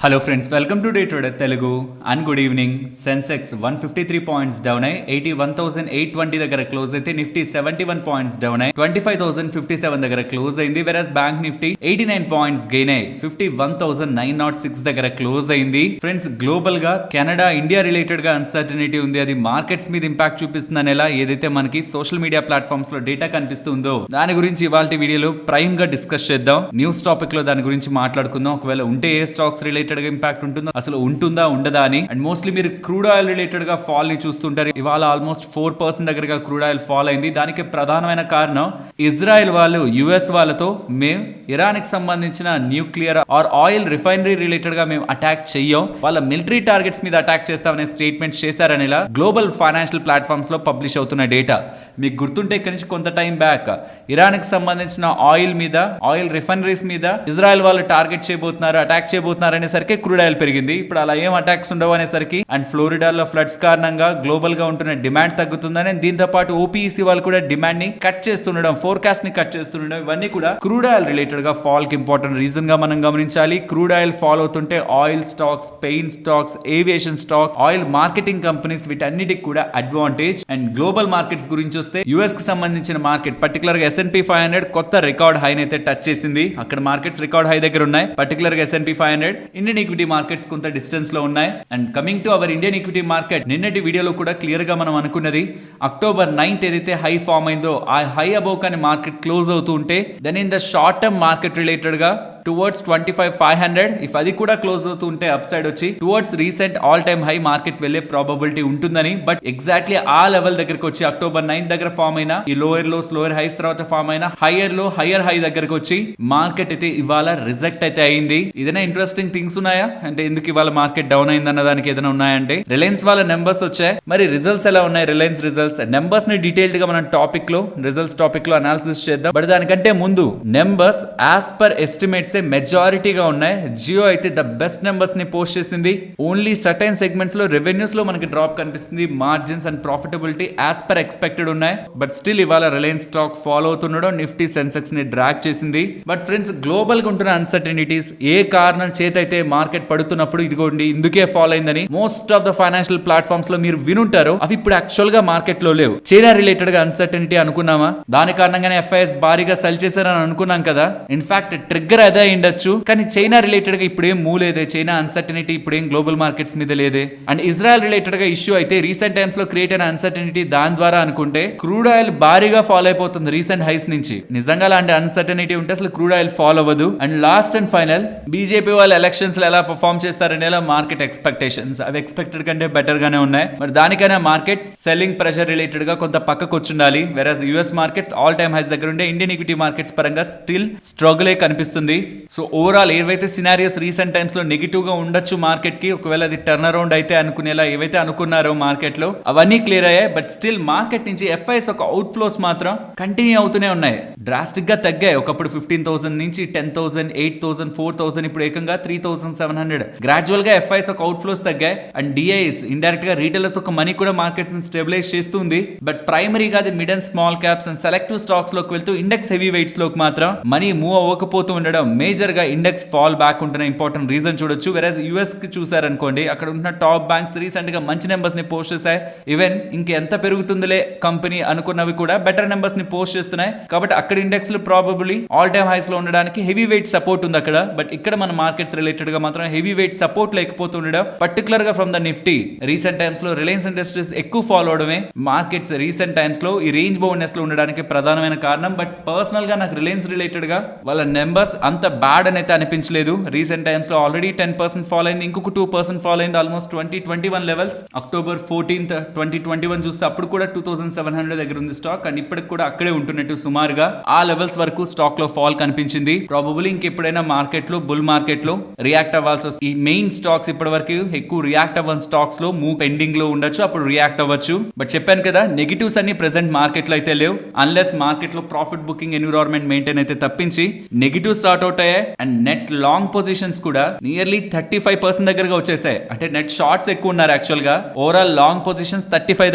Hello friends, welcome to day trader Telugu and good evening. Sensex 153 points down అయ్యి 81,820 దగ్గర close అయితే Nifty 71 points down అయ్యి 25,057 దగ్గర క్లోజ్ అయింది. వెరస్ బ్యాంక్ నిఫ్టీ 89 పాయింట్స్ గెయిన్ అయ్యి 51,906 దగ్గర క్లోజ్ అయింది. ఫ్రెండ్స్, గ్లోబల్ గా కెనడా ఇండియా రిలేటెడ్ గా అన్సర్టనిటీ ఉంది. అది మార్కెట్స్ మీద ఇంపాక్ట్ చూపిస్తుందని ఎలా ఏదైతే మనకి సోషల్ మీడియా ప్లాట్ఫామ్స్ లో డేటా కనిపిస్తుందో దాని గురించి ఇవాళ వీడియోలో ప్రైమ్ గా డిస్కస్ చేద్దాం. న్యూస్ టాపిక్ లో దాని గురించి మాట్లాడుకుందాం. ఒకవేళ ఉంటే ఏ స్టాక్స్ రిలేటెడ్ గా ఇంపాక్ట్ ఉంటుందో, అసలు ఉంటుందా ఉండదా అని. అండ్ మోస్ట్లీ మీరు క్రూడ్ ఆయిల్ రిలేటెడ్ గా ఫాల్ ని చూస్తుంటారు. ఇవాళ ఆల్మోస్ట్ 4% దగ్గరగా క్రూడ్ ఆయిల్ ఫాల్ అయింది. దానికి ప్రధానమైన కారణం ఇజ్రాయెల్ వాళ్ళు యుఎస్ వాళ్ళతో మేము ఇరాన్ కి సంబంధించిన nuclear or oil refinery related గా మేము అటాక్ చెయ్యం, వాళ్ళ మిలిటరీ టార్గెట్స్ మీద అటాక్ చేస్తామనే స్టేట్మెంట్ చేశారని ఇలా గ్లోబల్ ఫైనాన్షియల్ ప్లాట్ఫామ్స్ లో పబ్లిష్ అవుతున్న డేటా. మీకు గుర్తుంటే ఇక్కడి నుంచి కొంత టైం బ్యాక్ ఇరాన్ కి సంబంధించిన ఆయిల్ మీద, ఆయిల్ రిఫైనరీస్ మీద ఇజ్రాయెల్ వాళ్ళు టార్గెట్ చేయబోతున్నారు, అటాక్ చేయబోతున్నారు అనేసరికి క్రూడ్ ఆయిల్ పెరిగింది. ఇప్పుడు అలా ఏం అటాక్స్ ఉండవు అనేసరికి అండ్ ఫ్లోరిడాలో ఫ్లడ్స్ కారణంగా గ్లోబల్ గా ఉంటున్న డిమాండ్ తగ్గుతుందని, దీంతో పాటు ఓపీఈసీ వాళ్ళు కూడా డిమాండ్ ని కట్ చేస్తుండడం, ఫోర్కాస్ట్ ని కట్ చేస్తుండడం, ఇవన్నీ కూడా క్రూడ్ ఆయిల్ రిలేటెడ్ గా ఫాల్ కి ఇంపార్టెంట్ రీజన్ గా మనం గమనించాలి. క్రూడ్ ఆయిల్ ఫాల్ అవుతుంటే oil stocks, paint stocks, aviation stocks, oil marketing companies వీటన్నిటికి కూడా అడ్వాంటేజ్. అండ్ గ్లోబల్ మార్కెట్స్ గురించి వస్తే యుఎస్ కి సంబంధించిన మార్కెట్ పర్టికులర్ గా S&P 500 కొత్త రికార్డ్ హై అయితే టచ్ చేసింది. అక్కడ మార్కెట్స్ రికార్డ్ హై దగ్గర ఉన్నాయి. పర్టికులర్ గా S&P 500 ఇండియన్ ఈక్విటీ మార్కెట్స్ కొంత డిస్టెన్స్ లో ఉన్నాయి. And coming to our Indian equity market, నిన్నటి వీడియోలో కూడా క్లియర్ గా మనం అనుకున్నది October 9th ఏదైతే హై ఫామ్ అయిందో ఆ హై అబౌవ్ కానీ మార్కెట్ క్లోజ్ అవుతూ ఉంటే then in the short term market related గా టువర్డ్స్ 25,500 ఇఫ్ అది కూడా క్లోజ్ అవుతూ ఉంటే అప్ సైడ్ వచ్చి towards recent all time high market వెళ్లే ప్రాబబిలిటీ ఉంటుందని. బట్ ఎగ్జాక్ట్లీ ఆ లెవెల్ దగ్గరకు వచ్చి October 9th దగ్గర ఫామ్ అయిన ఈ లోయర్ లోస్, లోయర్ హైస్ తర్వాత ఫామ్ అయిన హైయర్ లో, హైయర్ హై దగ్గరకు వచ్చి మార్కెట్ అయితే ఇవాళ రిజెక్ట్ అయితే అయింది. ఏదైనా ఇంట్రెస్టింగ్ థింగ్స్ ఉన్నాయా అంటే ఎందుకు ఇవాళ మార్కెట్ డౌన్ అయింది అన్న దానికి ఏదైనా ఉన్నాయంటే రిలయన్స్ వాళ్ళ నెంబర్స్ వచ్చాయి. మరి రిజల్ట్స్ ఎలా ఉన్నాయి? రిలయన్స్ రిజల్ట్స్ నెంబర్స్ ని డీటెయిల్డ్ గా మనం టాపిక్ లో, రిజల్ట్స్ టాపిక్ లో అనాలిసిస్ చేద్దాం. బట్ దానికంటే ముందు నెంబర్స్ యాజ్ పర్ ఎస్టిమేట్స్ మెజారిటీగా ఉన్నాయి. జియో అయితే ద బెస్ట్ నెంబర్స్ ని పోస్ట్ చేసింది. ఓన్లీ సర్టైన్ సెగ్మెంట్స్ లో రెవెన్యూస్ లో మనకి డ్రాప్ కనిపిస్తుంది. Margins and profitability as per expected ఉన్నాయి. బట్ స్టిల్ ఇవాళ రిలయన్స్ స్టాక్ ఫాలో అవుతుండడం నిఫ్టీ సెన్సెక్స్ ని డ్రాగ్ చేసింది. బట్ ఫ్రెండ్స్, గ్లోబల్ గా ఉంటున్న అన్సర్టనిటీస్ ఏ కారణం చేత అయితే మార్కెట్ పడుతున్నప్పుడు ఇదిగోండి ఇందుకే ఫాలో అయిందని most of the financial platforms లో మీరు వినుంటారు. అవి ఇప్పుడు యాక్చువల్ గా మార్కెట్ లో లేవు. చైనా రిలేటెడ్ గా అన్సర్టనిటీ అనుకున్నామా, దాని కారణంగానే FIS భారీగా సెల్ చేశారని అనుకున్నాం కదా. ఇన్ఫాక్ట్ ట్రిగ్గర్ అదే ఉండొచ్చు. కానీ చైనా రిలేటెడ్ గా ఇప్పుడేం మూవ్ లేదే. చైనా అన్సర్టనిటీ ఇప్పుడేం గ్లోబల్ మార్కెట్స్ మీద లేదే. అండ్ ఇజ్రాయెల్ రిలేటెడ్ గా ఇష్యూ అయితే రీసెంట్ టైమ్స్ లో క్రియేట్ అయిన అన్సర్టనిటీ, దాని ద్వారా అనుకుంటే క్రూడ్ ఆయిల్ భారీగా ఫాలో అయిపోతుంది రీసెంట్ హైస్ నుంచి. నిజంగా అలాంటి అన్సర్టనిటీ ఉంటే అసలు క్రూడ్ ఆయిల్ ఫాలో అవ్వదు. And last and final, BJP వాళ్ళ ఎలక్షన్స్ లో ఎలా పర్ఫార్మ్ చేస్తారనేలా మార్కెట్ ఎక్స్పెక్టేషన్స్ అవి ఎక్స్పెక్టెడ్ కంటే బెటర్ గానే ఉన్నాయి. మరి దానికైనా మార్కెట్స్ సెల్లింగ్ ప్రెషర్ రిలేటెడ్ గా కొంత పక్కకు వచ్చుండాలి. Versus US markets all time highs దగ్గర ఉండే ఇండియన్ ఈక్విటీ మార్కెట్స్ పరంగా స్టిల్ స్ట్రగుల్ కనిపిస్తుంది. సో ఓవరాల్ ఏవైతే సినారియోస్ రీసెంట్ టైమ్స్ లో నెగిటివ్ గా ఉండొచ్చు మార్కెట్ కి, ఒకవేళ అది టర్న్ అరౌండ్ అయితే అనుకునేలా ఏవైతే అనుకున్నారో మార్కెట్ లో అవన్నీ క్లియర్ అయ్యాయి. బట్ స్టిల్ మార్కెట్ నుంచి FIS ఒక అవుట్ ఫ్లోస్ మాత్రం కంటిన్యూ అవుతూనే ఉన్నాయి. డ్రాస్టిక్ గా తగ్గాయి. ఒకప్పుడు 15,000 నుంచి 10,000, 8,000, 4,000, ఇప్పుడు ఏకంగా 3,700. గ్రాడ్యువల్ గా FIS ఒక అవుట్ ఫ్లోస్ తగ్గాయి. అండ్ DIs ఇండైరెక్ట్ గా రీటైలర్స్ ఒక మనీ కూడా మార్కెట్స్ ని స్టెబిలైజ్ చేస్తుంది. బట్ ప్రైమరీగా అది mid and small caps and selective stocks లోకి వెళ్తూ ఇండెక్స్ హెవీ వెయిట్స్ లోకి మాత్రం మనీ మూవ్ అవ్వకపోతూ ఉండడం మేజర్ గా ఇండెక్స్ ఫాల్ బ్యాక్ ఉంటున్న ఇంపార్టెంట్ రీజన్ చూడొచ్చు. వెరస్ యుఎస్ కి చూసారనుకోండి, అక్కడ ఉన్న టాప్ బ్యాంక్స్ రీసెంట్ గా మంచి నెంబర్స్ ని పోస్ట్ చేశాయి. ఈవెన్ ఇంకెంత పెరుగుతుందిలే కంపెనీ అనుకున్నవి కూడా బెటర్ నెంబర్స్ ని పోస్ట్ చేస్తున్నాయి. కాబట్టి అక్కడ ఇండెక్స్ లో ప్రాబబ్లీ ఆల్ టైమ్ హైస్ లో ఉండడానికి హెవీ వెయిట్ సపోర్ట్ ఉంది అక్కడ. బట్ ఇక్కడ మన మార్కెట్స్ రిలేటెడ్ గా మాత్రం హెవీ వెయిట్ సపోర్ట్ లేకపోతుండడం, పర్టికులర్ గా from the Nifty recent times లో రిలయన్స్ ఇండస్ట్రీస్ ఎక్కువ ఫాలో అవడమే మార్కెట్స్ రీసెంట్ టైమ్స్ లో ఈ రేంజ్ బౌండ్నెస్ లో ఉండడానికి ప్రధానమైన కారణం. బట్ పర్సనల్ గా నాకు రిలయన్స్ రిలేటెడ్ గా వాళ్ళ నెంబర్స్ అంత బ్యాడ్ అని అయితే అనిపించలేదు. రీసెంట్ టైమ్స్ లో ఆల్రెడీ 10% ఫాల్ అయింది, ఇంకొక 2% ఫాల్ అయింది. ఆల్మోస్ట్ 2021 లెవెల్స్ October 14th 2021 చూస్తే అప్పుడు కూడా 2,700 దగ్గర ఉంది స్టాక్. అండ్ ఇప్పటికి కూడా అక్కడే ఉంటున్నట్టు సుమారుగా ఆ లెవెల్స్ వరకు స్టాక్ లో ఫాల్ కనిపించింది. ప్రాబబుల్లీ ఇంకెప్పుడైనా మార్కెట్ లో, బుల్ మార్కెట్ లో రియాక్ట్ అవ్వాల్సి వస్తుంది. ఈ మెయిన్ స్టాక్స్ ఇప్పటి వరకు ఎక్కువ రియాక్ట్ అవ్వని స్టాక్స్ లో మూవ్ పెండింగ్ లో ఉండొచ్చు, అప్పుడు రియాక్ట్ అవ్వచ్చు. బట్ చెప్పాను కదా, నెగిటివ్స్ అన్ని ప్రెసెంట్ మార్కెట్ లో అయితే లేవు. అన్లెస్ మార్కెట్ లో ప్రాఫిట్ బుకింగ్ ఎన్విరాన్మెంట్ మెయింటైన్ అయితే తప్పించి నెగిటివ్ సార్ట్ అవుట్ అవుట్ అయ్యాయి అండ్ నెట్ లాంగ్ పొజిషన్స్ కూడా నియర్లీ 35% దగ్గరగా వచ్చేసాయి. అంటే నెట్ షార్ట్స్ ఎక్కువ ఉన్నారు యాక్చువల్ గా. ఓవరాల్ లాంగ్ పొజిషన్స్ 35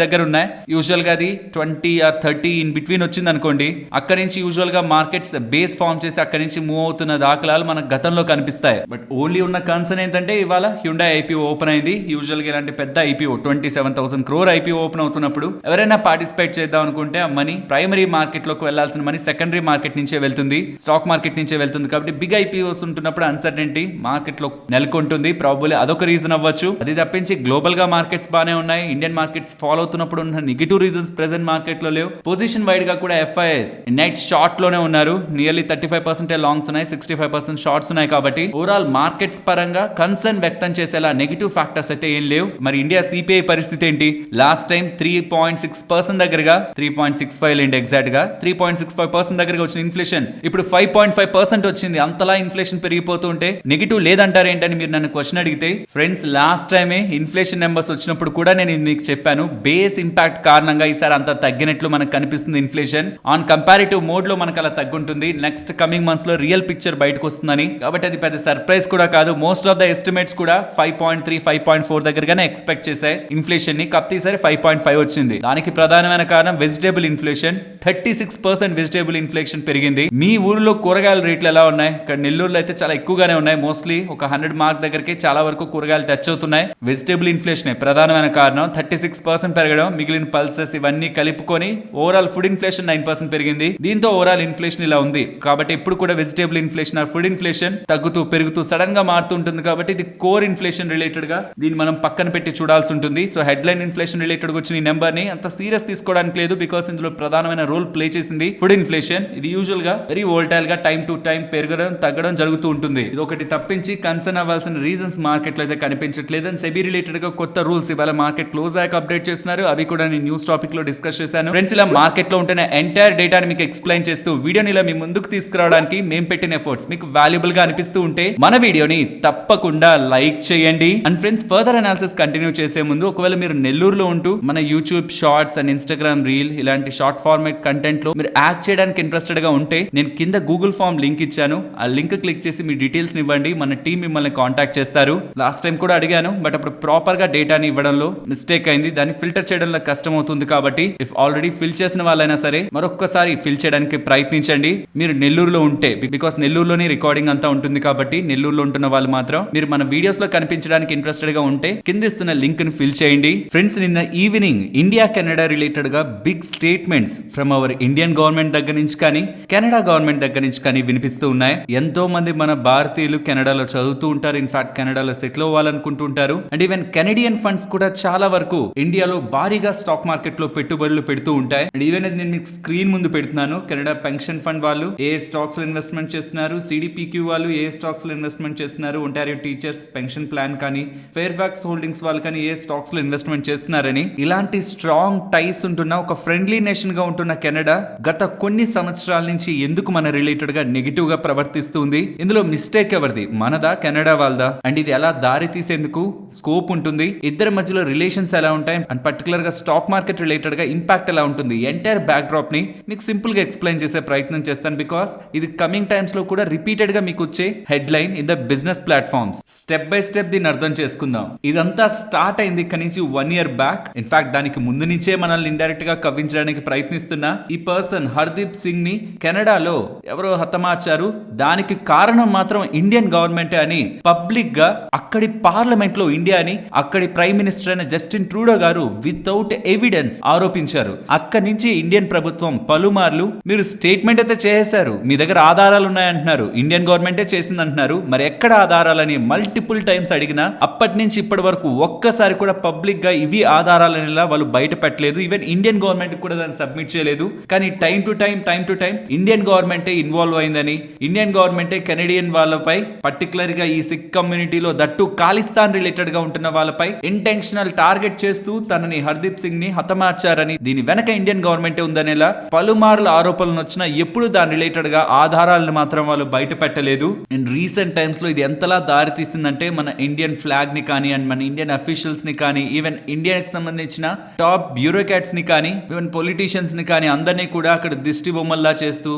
దగ్గర ఉన్నాయి. యూజువల్ గా అది 20 or 30 ఇన్ బిట్వీన్ వచ్చింది అనుకోండి, అక్కడి నుంచి యూజువల్ గా మార్కెట్స్ బేస్ ఫార్మ్ చేసి అక్కడి నుంచి మూవ్ అవుతున్న దాఖలాలు మనకు గతంలో కనిపిస్తాయి. బట్ ఓన్లీ ఉన్న కన్సర్న్ ఏంటంటే ఇవాళ హ్యుండాయ్ ఐపీఓ ఓపెన్ అయింది. యూజువల్ గా ఇలాంటి పెద్ద ఐపీఓ 27,000 crore ఐపీఓ ఓపెన్ అవుతున్నప్పుడు ఎవరైనా పార్టిసిపేట్ చేద్దాం అనుకుంటే ఆ మనీ ప్రైమరీ మార్కెట్ లోకి వెళ్లాల్సిన మనీ సెకండరీ మార్కెట్ నుంచే వెళ్తుంది, స్టాక్ మార్కెట్ నుంచే వెళ్తుంది. కాబట్టి బిగ్ ఐపీఓస్ ఉంటున్నప్పుడు అన్సర్టెనిటీ మార్కెట్ లో నెలకొంటుంది. ప్రాబబ్లీ అదొక రీజన్ అవ్వచ్చు. అది తప్పించి గ్లోబల్ గా మార్కెట్స్ బానే ఉన్నాయి. ఇండియన్ మార్కెట్స్ ఫాలో అవుతున్నప్పుడు ఉన్న నెగిటివ్ రీజన్స్ ప్రెసెంట్ మార్కెట్ లో లేవు. పొజిషన్ వైడ్ గా కూడా ఎఫ్ఐఎస్ నెట్ షార్ట్ లోనే ఉన్నారు. నియర్లీ 35% లాంగ్స్ ఉన్నాయి, 65% షార్ట్స్ ఉన్నాయి. కాబట్టి ఓవరాల్ మార్కెట్స్ పరంగా కన్సర్న్ వ్యక్తం చేసేలా నెగిటివ్ ఫ్యాక్టర్స్ అయితే ఏం లేవు. మరి ఇండియా సిపిఐ పరిస్థితి ఏంటి? లాస్ట్ టైం 3.6% దగ్గరగా 3.65 లేండి ఎగ్జాక్ట్ గా 3.65% దగ్గరగా వచ్చిన ఇన్ఫ్లేషన్ ఇప్పుడు 5.5% వచ్చింది. అంతలా ఇన్ఫ్లేషన్ పెరిగిపోతుంటే నెగిటివ్ లేదంటారు ఏంటని మీరు నన్ను క్వశ్చన్ అడిగితే, ఫ్రెండ్స్ లాస్ట్ టైమే ఇన్ఫ్లేషన్ నెంబర్స్ వచ్చినప్పుడు కూడా నేను మీకు చెప్పాను, బేస్ ఇంపాక్ట్ కారణంగా ఈసారి అంత తగ్గినట్లు మనకు కనిపిస్తుంది. ఇన్ఫ్లేషన్ ఆన్ కంపారిటివ్ మోడ్ లో మనకు అలా తగ్గుంటుంది. నెక్స్ట్ కమింగ్ మంత్స్ లో రియల్ పిక్చర్ బయటకు వస్తుందని. కాబట్టి అది పెద్ద సర్ప్రైజ్ కూడా కాదు. మోస్ట్ ఆఫ్ ద ఎస్టిమేట్స్ కూడా 5.3, 5.4 దగ్గరగానే ఎక్స్పెక్ట్ చేశాయి ఇన్ఫ్లేషన్ ని. కాకపోతే ఈసారి 5.5 వచ్చింది. దానికి ప్రధానమైన కారణం వెజిటేబుల్ ఇన్ఫ్లేషన్. 36% వెజిటేబుల్ ఇన్ఫ్లేషన్ పెరిగింది. మీ ఊరిలో కూరగాయల రేట్లు ఎలా ఉన్నాయి? ఇక్కడ నెల్లూరులో అయితే చాలా ఎక్కువగానే ఉన్నాయి. మోస్ట్లీ ఒక 100 మార్క్ దగ్గరికి చాలా వరకు కూరగాయలు టచ్ అవుతున్నాయి. వెజిటేబుల్ ఇన్ఫ్లేషన్ ప్రధానమైన కారణం. 36% పెరగడం, మిగిలిన పల్సెస్ ఇవన్నీ కలుపుకొని ఓవరాల్ ఫుడ్ ఇన్ఫ్లేషన్ 9% పెరిగింది. దీంతో ఓవరాల్ ఇన్ఫ్లేషన్ ఇలా ఉంది. కాబట్టి ఇప్పుడు కూడా vegetable inflation or food inflation తగ్గుతూ పెరుగుతూ సడన్ గా మారుతూ ఉంటుంది. కాబట్టి ఇది కోర్ ఇన్ఫ్లేషన్ రిలేటెడ్ గా దీన్ని మనం పక్కన పెట్టి చూడాల్సి ఉంటుంది. సో హెడ్లైన్ ఇన్ఫ్లేషన్ రిలేటెడ్ వచ్చిన ఈ నెంబర్ ని అంత సీరియస్ తీసుకోవడానికి లేదు. బికాస్ ఇందులో ప్రధానమైన రోల్ ప్లే చేసింది ఫుడ్ ఇన్ఫ్లేషన్. ఇది యూజువల్ గా వెరీ వోల్టైల్ గా టైం టు టైం పెరగడం తగ్గడం జరుగుతూ ఉంటుంది. ఇది ఒకటి తప్పించి కన్సర్న్ అవ్వాల్సిన రీజన్స్ మార్కెట్ లో అయితే కనిపించట్లేదు. అండ్ సెబీ రిలేటెడ్ గా కొత్త రూల్స్ ఇవాళ మార్కెట్ క్లోజ్ అయ్యాక అప్డేట్ చేస్తున్నారు. అవి కూడా నేను న్యూస్ టాపిక్ లో డిస్కస్ చేశాను. ఫ్రెండ్స్ ఇలా మార్కెట్ లో ఉంటున్న ఎంటైర్ డేటాని మీకు ఎక్స్ప్లెయిన్ చేస్తూ వీడియోని ఇలా మీ ముందుకు తీసుకురావడానికి మేము పెట్టిన ఎఫర్ట్స్ మీకు వాల్యుబుల్ గా అనిపిస్తూ ఉంటే మన వీడియోని తప్పకుండా లైక్ చేయండి. And friends further analysis continue చేసే ముందు ఒకవేళ మీరు నెల్లూరులో ఉంటూ మన YouTube shorts and Instagram reel ఇలాంటి షార్ట్ ఫార్మాట్ కంటెంట్ లో మీరు యాక్ట్ చేయడానికి ఇంట్రెస్టెడ్ గా ఉంటే నేను కింద గూగుల్ ఫామ్ లింక్ ఇచ్చాను. ఆ లింక్ క్లిక్ చేసి మీ డీటెయిల్స్ ఇవ్వండి. మన టీం మిమ్మల్ని కాంటాక్ట్ చేస్తారు. లాస్ట్ టైం కూడా అడిగాను, బట్ అప్పుడు ప్రాపర్ గా డేటాని ఇవ్వడంలో మిస్టేక్ అయింది. దాన్ని ఫిల్టర్ చేయడంలో కష్టం అవుతుంది. కాబట్టి ఇఫ్ ఆల్రెడీ ఫిల్ చేసిన వాళ్ళైనా సరే మరొక్కసారి ఫిల్ చేయడానికి ప్రయత్నించండి. మీరు నెల్లూరులో ఉంటే, బికాస్ నెల్లూరులోనే రికార్డింగ్ అంతా ఉంటుంది. కాబట్టి నెల్లూరులో ఉంటున్న వాళ్ళు మాత్రం మీరు మన వీడియోస్ లో కనిపించడానికి ఇంట్రెస్టెడ్ గా ఉంటే కింద ఇస్తున్న లింక్ ని ఫిల్ చేయండి. ఫ్రెండ్స్ నిన్న ఈవినింగ్ ఇండియా కెనడా రిలేటెడ్ గా big statements from our Indian government దగ్గర నుంచి కానీ కెనడా గవర్నమెంట్ దగ్గర నుంచి కానీ వినిపిస్తూ ఉన్నాయి. ఎంతో మంది మన భారతీయులు కెనడాలో చదువుతూ ఉంటారు. ఇన్ఫాక్ట్ కెనడాలో సెటిల్ అవ్వాలనుకుంటూ ఉంటారు. అండ్ ఈవెన్ కెనడియన్ ఫండ్స్ కూడా చాలా వరకు ఇండియాలో భారీగా స్టాక్ మార్కెట్ లో పెట్టుబడులు పెడుతూ ఉంటాయి. అండ్ ఈవెన్ నేను మీకు స్క్రీన్ ముందు పెడుతున్నాను. కెనడా పెన్షన్ ఫండ్ వాళ్ళు ఏ స్టాక్స్ లో ఇన్వెస్ట్మెంట్ చేస్తున్నారు, సిడిపిక్యూ వాళ్ళు ఏ స్టాక్స్ లో ఇన్వెస్ట్మెంట్ చేస్తున్నారు, ఒంటారియో టీచర్స్ పెన్షన్ ప్లాన్ కానీ ఫెయిర్ ఫ్యాక్స్ హోల్డింగ్స్ వాళ్ళు కానీ ఏ స్టాక్స్ లో ఇన్వెస్ట్మెంట్ చేస్తున్నారని. ఇలాంటి స్ట్రాంగ్ టైస్ ఉంటున్న ఒక ఫ్రెండ్లీ నేషన్ గా ఉంటున్న కెనడా గత కొన్ని సంవత్సరాల నుంచి ఎందుకు మన రిలేటెడ్ గా నెగిటివ్ గా ప్రవర్తిస్తుంది? ఇందులో మిస్టేక్ ఎవరిది, మనదా కెనడా వాళ్ళదా? అండ్ ఇది ఎలా దారి తీసేందుకు స్కోప్ ఉంటుంది? ఇద్దరి మధ్యలో రిలేషన్స్ ఎలా ఉంటాయి? అండ్ పర్టికులర్ గా స్టాక్ మార్కెట్ రిలేటెడ్ గా ఇంపాక్ట్ ఎలా ఉంటుంది? ఎంటైర్ బ్యాక్ డ్రాప్ ని మీకు సింపుల్ గా ఎక్స్ప్లెయిన్ చేసే ప్రయత్నం చేస్తాను. బికాస్ ఇది కమింగ్ టైమ్స్ లో కూడా రిపీటెడ్ గా మీకు వచ్చే headline in the business platforms. Step by step దీన్ని అర్థం చేసుకుందాం. ఇదంతా స్టార్ట్ అయింది ఇక్కడ నుంచి 1 year బ్యాక్. ఇన్ఫాక్ట్ దానికి ముందు నుంచే మనల్ని ఇండైరెక్ట్ గా కవ్వించడానికి ప్రయత్నిస్తున్న ఈ పర్సన్ హర్దీప్ సింగ్ ని కెనడాలో ఎవరో హతమార్చారు. దానికి కారణం మాత్రం ఇండియన్ గవర్నమెంట్ అని పబ్లిక్ గా అక్కడి పార్లమెంట్ లో ఇండియాని అక్కడి ప్రైమ్ మినిస్టర్ అయిన జస్టిన్ ట్రూడో గారు వితౌట్ ఎవిడెన్స్ ఆరోపించారు. అక్కడి నుంచి ఇండియన్ ప్రభుత్వం పలుమార్లు మీరు స్టేట్మెంట్ అయితే చేశారు, మీ దగ్గర ఆధారాలు ఉన్నాయంటున్నారు, ఇండియన్ గవర్నమెంటే చేసింది అంటున్నారు, మరి ఎక్కడ ఆధారాలని మల్టిపుల్ టైమ్స్ అడిగినా అప్పటి నుంచి ఇప్పటి వరకు ఒక్కసారి కూడా పబ్లిక్ గా ఇవి ఆధారాలని వాళ్ళు బయట పెట్టలేదు. ఈవెన్ ఇండియన్ గవర్నమెంట్ కూడా దాన్ని సబ్మిట్ చేయలేదు. కానీ టైం టు టైం ఇండియన్ గవర్నమెంటే ఇన్వాల్వ్ అయిందని, ఇండియన్ గవర్నమెంటే కెనడియన్ వాళ్ళపై పర్టికులర్ గా ఈ సిక్ కమ్యూనిటీలో దట్టు ఖాళిస్తాన్ రిలేటెడ్ గా ఉంటున్న వాళ్ళపై ఇంటెన్షనల్ టార్గెట్ చేస్తూ తనని హర్దీప్ సింగ్ ని హతమార్చారని, దీని వెనక ఇండియన్ గవర్నమెంటే ఉందనేలా పలుమార్లు ఆరోపణలు వచ్చినా ఎప్పుడు దాని రిలేటెడ్ గా ఆధారాలను మాత్రం వాళ్ళు బయట పెట్టలేదు. అండ్ రీసెంట్ టైమ్స్ లో ఇది ఎంతలా దారి తీసిందంటే మన ఇండియన్ ఫ్లాగ్ ని కానీ అండ్ మన ఇండియన్ అఫీషియల్స్ ని కానీ ఈవెన్ ఇండియాకి సంబంధించిన టాప్ బ్యూరోక్రాట్స్ ని కానీ ఈవెన్ పొలిటీషియన్స్ ని కానీ అందరినీ కూడా అక్కడ దిష్టి బొమ్మల్లా చేస్తూ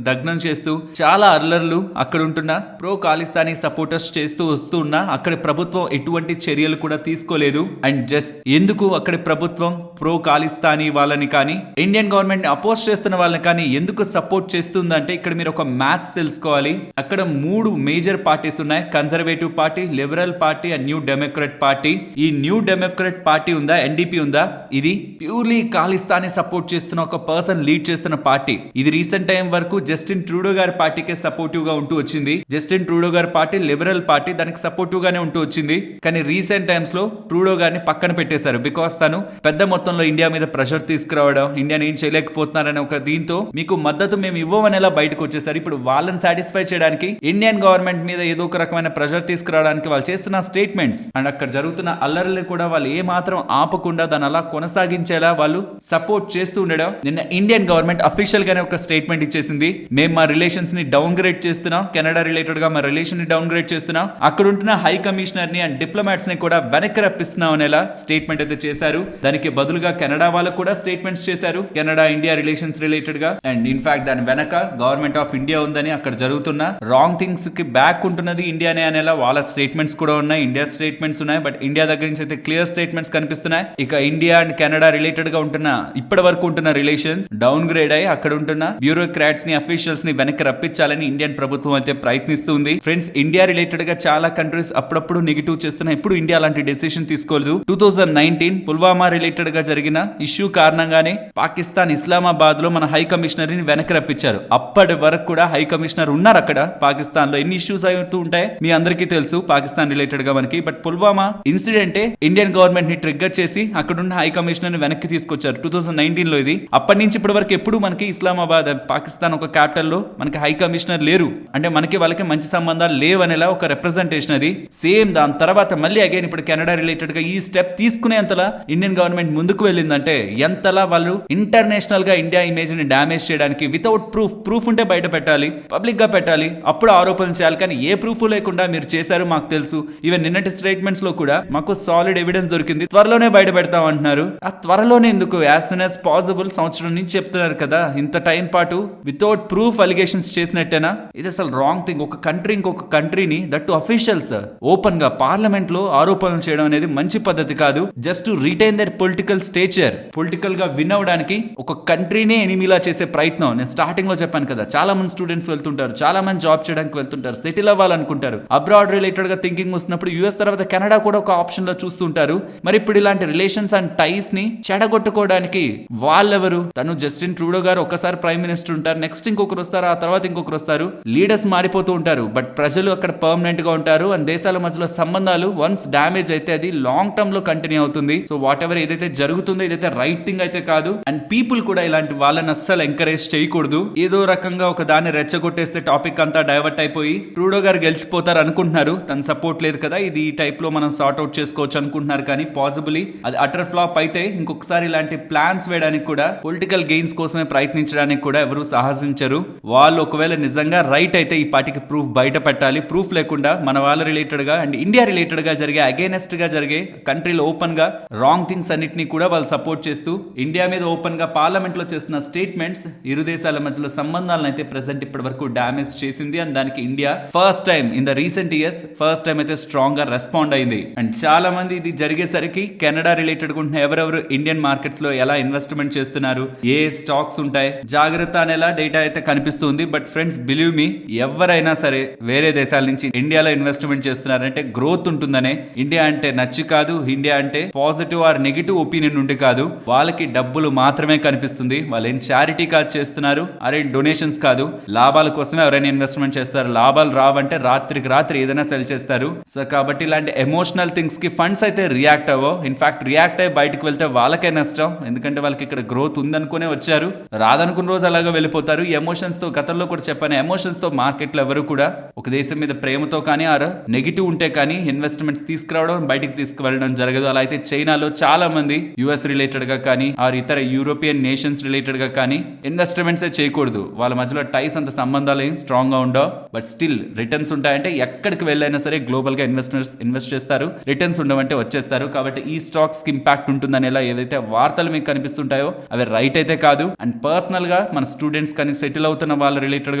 దగ్నం చేస్తూ చాలా అల్లర్లు అక్కడ ఉంటున్న ప్రో ఖాళిస్తానీ సపోర్టర్స్ చేస్తూ వస్తూ ఉన్నా అక్కడి ప్రభుత్వం ఎటువంటి చర్యలు కూడా తీసుకోలేదు. అండ్ జస్ట్ ఎందుకు అక్కడి ప్రభుత్వం ప్రో ఖాళిస్తానీ వాళ్ళని కానీ ఇండియన్ గవర్నమెంట్ ని అపోజ్ చేస్తున్న వాళ్ళని కానీ ఎందుకు సపోర్ట్ చేస్తుందంటే ఇక్కడ మీరు ఒక మ్యాథ్స్ తెలుసుకోవాలి. అక్కడ 3 మేజర్ పార్టీస్ ఉన్నాయి. Conservative party, liberal party and new democrat party. ఈ న్యూ డెమోక్రట్ పార్టీ ఉందా, ఎన్డీపీ ఉందా, ఇది ప్యూర్లీ ఖాళిస్తానీ సపోర్ట్ చేస్తున్న ఒక పర్సన్ లీడ్ చేస్తున్న పార్టీ. ఇది రీసెంట్ టైం వరకు జస్టిన్ ట్రూడో గారి పార్టీకే సపోర్టివ్ గా ఉంటూ వచ్చింది. జస్టిన్ ట్రూడో గారి పార్టీ లిబరల్ పార్టీ దానికి సపోర్టివ్ గానే ఉంటూ వచ్చింది. కానీ రీసెంట్ టైమ్స్ లో ట్రూడో గారిని పక్కన పెట్టేశారు. బికాస్ తను పెద్ద మొత్తంలో ఇండియా మీద ప్రెషర్ తీసుకురావడం, ఇండియాని ఏం చేయలేకపోతున్నారనే ఒక దీంతో మీకు మద్దతు మేము ఇవ్వమనేలా బయటకు వచ్చేసారు. ఇప్పుడు వాళ్ళని సాటిస్ఫై చేయడానికి ఇండియన్ గవర్నమెంట్ మీద ఏదో ఒక రకమైన ప్రెషర్ తీసుకురావడానికి వాళ్ళు చేస్తున్న స్టేట్మెంట్స్ అండ్ అక్కడ జరుగుతున్న అల్లర్లు కూడా వాళ్ళు ఏ మాత్రం ఆపకుండా దాన్ని అలా కొనసాగించేలా వాళ్ళు సపోర్ట్ చేస్తూ ఉండడం. నిన్న ఇండియన్ గవర్నమెంట్ అఫీషియల్ గానే ఒక స్టేట్మెంట్ ఇచ్చేసింది. మేము మా రిలేషన్స్ ని డౌన్ గ్రేడ్ చేస్తున్నాం, కెనడా రిలేటెడ్ గా మా రిలేషన్ ని డౌన్ గ్రేడ్ చేస్తున్నాం, అక్కడ ఉంటున్న హై కమిషనర్ ని అండ్ డిప్లొమాట్స్ ని కూడా వెనక్కి రప్పిస్తున్నాం అనేలా స్టేట్మెంట్ అయితే చేశారు. దానికి బదులుగా కెనడా వాళ్ళకు కూడా స్టేట్మెంట్స్ చేశారు, కెనడా ఇండియా రిలేషన్స్ రిలేటెడ్ గా. అండ్ ఇన్ఫాక్ట్ దాని వెనక గవర్నమెంట్ ఆఫ్ ఇండియా ఉందని, అక్కడ జరుగుతున్న రాంగ్ థింగ్స్ కి బ్యాక్ ఉంటున్నది ఇండియానే అనేలా వాళ్ళ స్టేట్మెంట్స్ కూడా ఉన్నాయి, ఇండియా స్టేట్మెంట్స్ ఉన్నాయి. బట్ ఇండియా దగ్గర నుంచి అయితే క్లియర్ స్టేట్మెంట్స్ కనిపిస్తున్నాయి. ఇక ఇండియా అండ్ కెనడా రిలేటెడ్ గా ఉంటున్న ఇప్పటి వరకు ఉంటున్న రిలేషన్స్ డౌన్ గ్రేడ్ అయ్యి అక్కడ ఉంటున్న బ్యూరోక్రాట్స్ ని, అఫీషియల్స్ ని వెనక్కి రప్పించాలని ఇండియన్ ప్రభుత్వం అయితే ప్రయత్నిస్తుంది. ఫ్రెండ్స్, ఇండియా రిలేటెడ్ గా చాలా కంట్రీస్ అప్పుడప్పుడు నెగిటివ్ చేస్తున్నాయి. ఇప్పుడు ఇండియా అలాంటి డెసిషన్ తీసుకోలేదు. 2019 పుల్వామా రిలేటెడ్ గా జరిగిన ఇష్యూ కారణంగానే పాకిస్తాన్ ఇస్లామాబాద్ లో మన హై కమిషనర్ ని వెనక్కి రప్పించారు. అప్పటి వరకు కూడా హై కమిషనర్ ఉన్నారు అక్కడ పాకిస్తాన్ లో. ఎన్ని ఇష్యూస్ అవుతూ ఉంటాయి మీ అందరికీ తెలుసు పాకిస్తాన్ రిలేటెడ్ గా మనకి. బట్ పుల్వామా ఇన్సిడెంటే ఇండియన్ గవర్నమెంట్ ని ట్రిగ్గర్ చేసి అక్కడ ఉన్న హై కమిషనర్ ని వెనక్కి తీసుకొచ్చారు 2019 లో. ఇది అప్పటి నుంచి ఇప్పటి వరకు ఎప్పుడు మనకి ఇస్లామాబాద్ పాకిస్తాన్ ఒక క్యాపిటల్ లో మనకి హై కమిషనర్ లేరు అంటే మనకి వాళ్ళకి మంచి సంబంధాలు లేవనేలా ఒక రిప్రజెంటేషన్ అది. సేమ్ దాని తర్వాత మళ్ళీ అగైన్ ఇప్పుడు కెనడా రిలేటెడ్ గా ఈ స్టెప్ తీసుకునేంతలా ఇండియన్ గవర్నమెంట్ ముందుకు వెళ్ళిందంటే ఎంతలా వాళ్ళు ఇంటర్నేషనల్ గా ఇండియా ఇమేజ్ ని డామేజ్ చేయడానికి వితౌట్ ప్రూఫ్ ఉంటే బయట పెట్టాలి, పబ్లిక్ గా పెట్టాలి, అప్పుడు ఆరోపణలు చేయాలి. కానీ ఏ ప్రూఫ్ లేకుండా మీరు చేశారు మాకు తెలుసు. ఈవెన్ నిన్నటి స్టేట్మెంట్స్ లో కూడా మాకు సాలిడ్ ఎవిడెన్స్ దొరికింది, త్వరలోనే బయట పెడతాం అంటున్నారు. ఆ త్వరలోనే ఎందుకు, యాజ్ సూన్ యాజ్ పాసిబుల్ సంవత్సరం నుంచి చెప్తున్నారు కదా. ఇంత టైం పాటు వితౌట్ ప్రూఫ్ అలిగేషన్స్ చేసినట్టేనా? ఇది అసలు రాంగ్ థింగ్. ఒక కంట్రీ ఇంకొక కంట్రీని దట్టు అఫీషియల్స్ ఓపెన్ గా పార్లమెంట్ లో ఆరోపణలు చేయడం అనేది మంచి పద్ధతి కాదు. Just to retain their political stature, political గా విన్ అవడానికి ఒక కంట్రీనే ఎనిమిలా చేసే ప్రయత్నం. నేను స్టార్టింగ్ లో చెప్పాను కదా, చాలా మంది స్టూడెంట్స్ వెళ్తుంటారు, చాలా మంది జాబ్ చేయడానికి వెళ్తుంటారు, సెటిల్ అవ్వాలనుకుంటారు, అబ్రాడ్ రిలేటెడ్ గా థింకింగ్ వస్తున్నప్పుడు యుఎస్ తర్వాత కెనడా కూడా ఒక ఆప్షన్ లో చూస్తుంటారు. మరి ఇప్పుడు ఇలాంటి రిలేషన్స్ అండ్ టైస్ ని చెడగొట్టుకోవడానికి వాళ్ళెవరు? తను జస్టిన్ ట్రూడో గారు ఒకసారి ప్రైమ్ మినిస్టర్ ఉంటారు, నెక్స్ట్ ఇంకొకరు వస్తారు, ఆ తర్వాత ఇంకొకరు వస్తారు. లీడర్స్ మారిపోతూ ఉంటారు, బట్ ప్రజలు అక్కడ పర్మనెంట్ గా ఉంటారు. అండ్ దేశాల మధ్యలో సంబంధాలు వన్స్ డామేజ్ అయితే అది లాంగ్ టర్మ్ లో కంటిన్యూ అవుతుంది. సో వాట్ ఎవర్ ఏదైతే జరుగుతుందో ఇదైతే రైట్ థింగ్ అయితే కాదు. అండ్ పీపుల్ కూడా ఇలాంటి వాళ్ళని అస్సలు ఎంకరేజ్ చేయకూడదు. ఏదో రకంగా ఒక దాన్ని రెచ్చగొట్టేస్తే టాపిక్ అంతా డైవర్ట్ అయిపోయి ట్రూడో గారు గెలిచిపోతారు అనుకుంటున్నారు. తన సపోర్ట్ లేదు కదా, ఇది ఈ టైప్ లో మనం సార్ట్ అవుట్ చేసుకోవచ్చు అనుకుంటున్నారు. కానీ పాసిబుల్లీ అది అటర్ ఫ్లాప్ అయితే ఇంకొకసారి ఇలాంటి ప్లాన్స్ వేయడానికి కూడా, పొలిటికల్ గెయిన్స్ కోసమే ప్రయత్నించడానికి కూడా ఎవరు సాహసించరు. వాళ్ళు ఒకవేళ నిజంగా రైట్ అయితే ఈ పార్టీకి ప్రూఫ్ బయట పెట్టాలి. ప్రూఫ్ లేకుండా మన వాళ్ళ రిలేటెడ్ గా అండ్ ఇండియా రిలేటెడ్ గా జరిగే అగైనెస్ట్ గా జరిగే కంట్రీలో ఓపెన్ గా రాంగ్ థింగ్స్ అన్నిటిని కూడా వాళ్ళు సపోర్ట్ చేస్తూ ఇండియా మీద ఓపెన్ గా పార్లమెంట్ లో చేస్తున్న స్టేట్మెంట్స్ ఇరు దేశాల మధ్యలో సంబంధాలను అయితే ప్రెసెంట్ ఇప్పటి వరకు డామేజ్ చేసింది. అండ్ దానికి India first time in the recent years first time అయితే స్ట్రాంగ్ గా రెస్పాండ్ అయింది. అండ్ చాలా మంది ఇది జరిగేసరికి కెనడా రిలేటెడ్ గా ఉంటున్న ఎవరెవరు ఇండియన్ మార్కెట్స్ లో ఎలా ఇన్వెస్ట్మెంట్ చేస్తున్నారు, ఏ స్టాక్స్ ఉంటాయి, జాగ్రత్త అనేలా డేటా అయితే కనిపిస్తుంది. బట్ ఫ్రెండ్స్, బిలీవ్ మీ, ఎవరైనా సరే వేరే దేశాల నుంచి ఇండియాలో ఇన్వెస్ట్మెంట్ చేస్తున్నారంటే గ్రోత్ ఉంటుందనే. ఇండియా అంటే నచ్చి కాదు, ఇండియా అంటే పాజిటివ్ ఆర్ నెగిటివ్ ఒపీనియన్ ఉండి కాదు, వాళ్ళకి డబ్బులు మాత్రమే కనిపిస్తుంది. వాళ్ళు ఏం చారిటీ కాదు చేస్తున్నారు, అరే డొనేషన్స్ కాదు, లాభాల కోసమే ఎవరైనా ఇన్వెస్ట్మెంట్ చేస్తారు. లాభాలు రావంటే రాత్రికి రాత్రి ఏదైనా సెల్ చేస్తారు. సో కాబట్టి ఇలాంటి ఎమోషనల్ థింగ్స్ కి ఫండ్స్ అయితే రియాక్ట్ అవ్వవు. ఇన్ఫాక్ట్ రియాక్ట్ అయ్యి బయటకు వెళ్తే వాళ్ళకే నష్టం. ఎందుకంటే వాళ్ళకి ఇక్కడ గ్రోత్ ఉందనుకునే వచ్చారు, రాదనుకున్న రోజు అలాగా వెళ్ళిపోతారు. ఈ ఎమోషన్స్ తో, గతంలో కూడా చెప్పాను, ఎమోషన్స్ తో మార్కెట్లో ఎవరు కూడా ఒక దేశం మీద ప్రేమతో కానీ ఆర్ నెగిటివ్ ఉంటే కానీ ఇన్వెస్ట్మెంట్స్ తీసుకురావడం, బయటికి తీసుకువెళ్ళడం జరగదు. అలా అయితే చైనాలో చాలా మంది యుఎస్ రిలేటెడ్ గా కానీ ఆర్ ఇతర యూరోపియన్ నేషన్స్ రిలేటెడ్ గా కానీ ఇన్వెస్ట్మెంట్స్ చేయకూడదు. వాళ్ళ మధ్యలో టైస్ అంత సంబంధాలు ఏం స్ట్రాంగ్ గా ఉండవు. బట్ స్టిల్ రిటర్న్స్ ఉంటాయంటే ఎక్కడికి వెళ్ళైనా సరే గ్లోబల్ గా ఇన్వెస్టర్స్ ఇన్వెస్ట్ చేస్తారు, రిటర్న్స్ ఉండవంటే వచ్చేస్తారు. కాబట్టి ఈ స్టాక్స్ కి ఇంపాక్ట్ ఉంటుందనేలా ఏదైతే వార్తలు మీకు కనిపిస్తుంటాయో అవి రైట్ అయితే కాదు. అండ్ పర్సనల్ గా మన స్టూడెంట్స్ కానీ సెటిల్ అవుతున్న వాళ్ళ రిలేటెడ్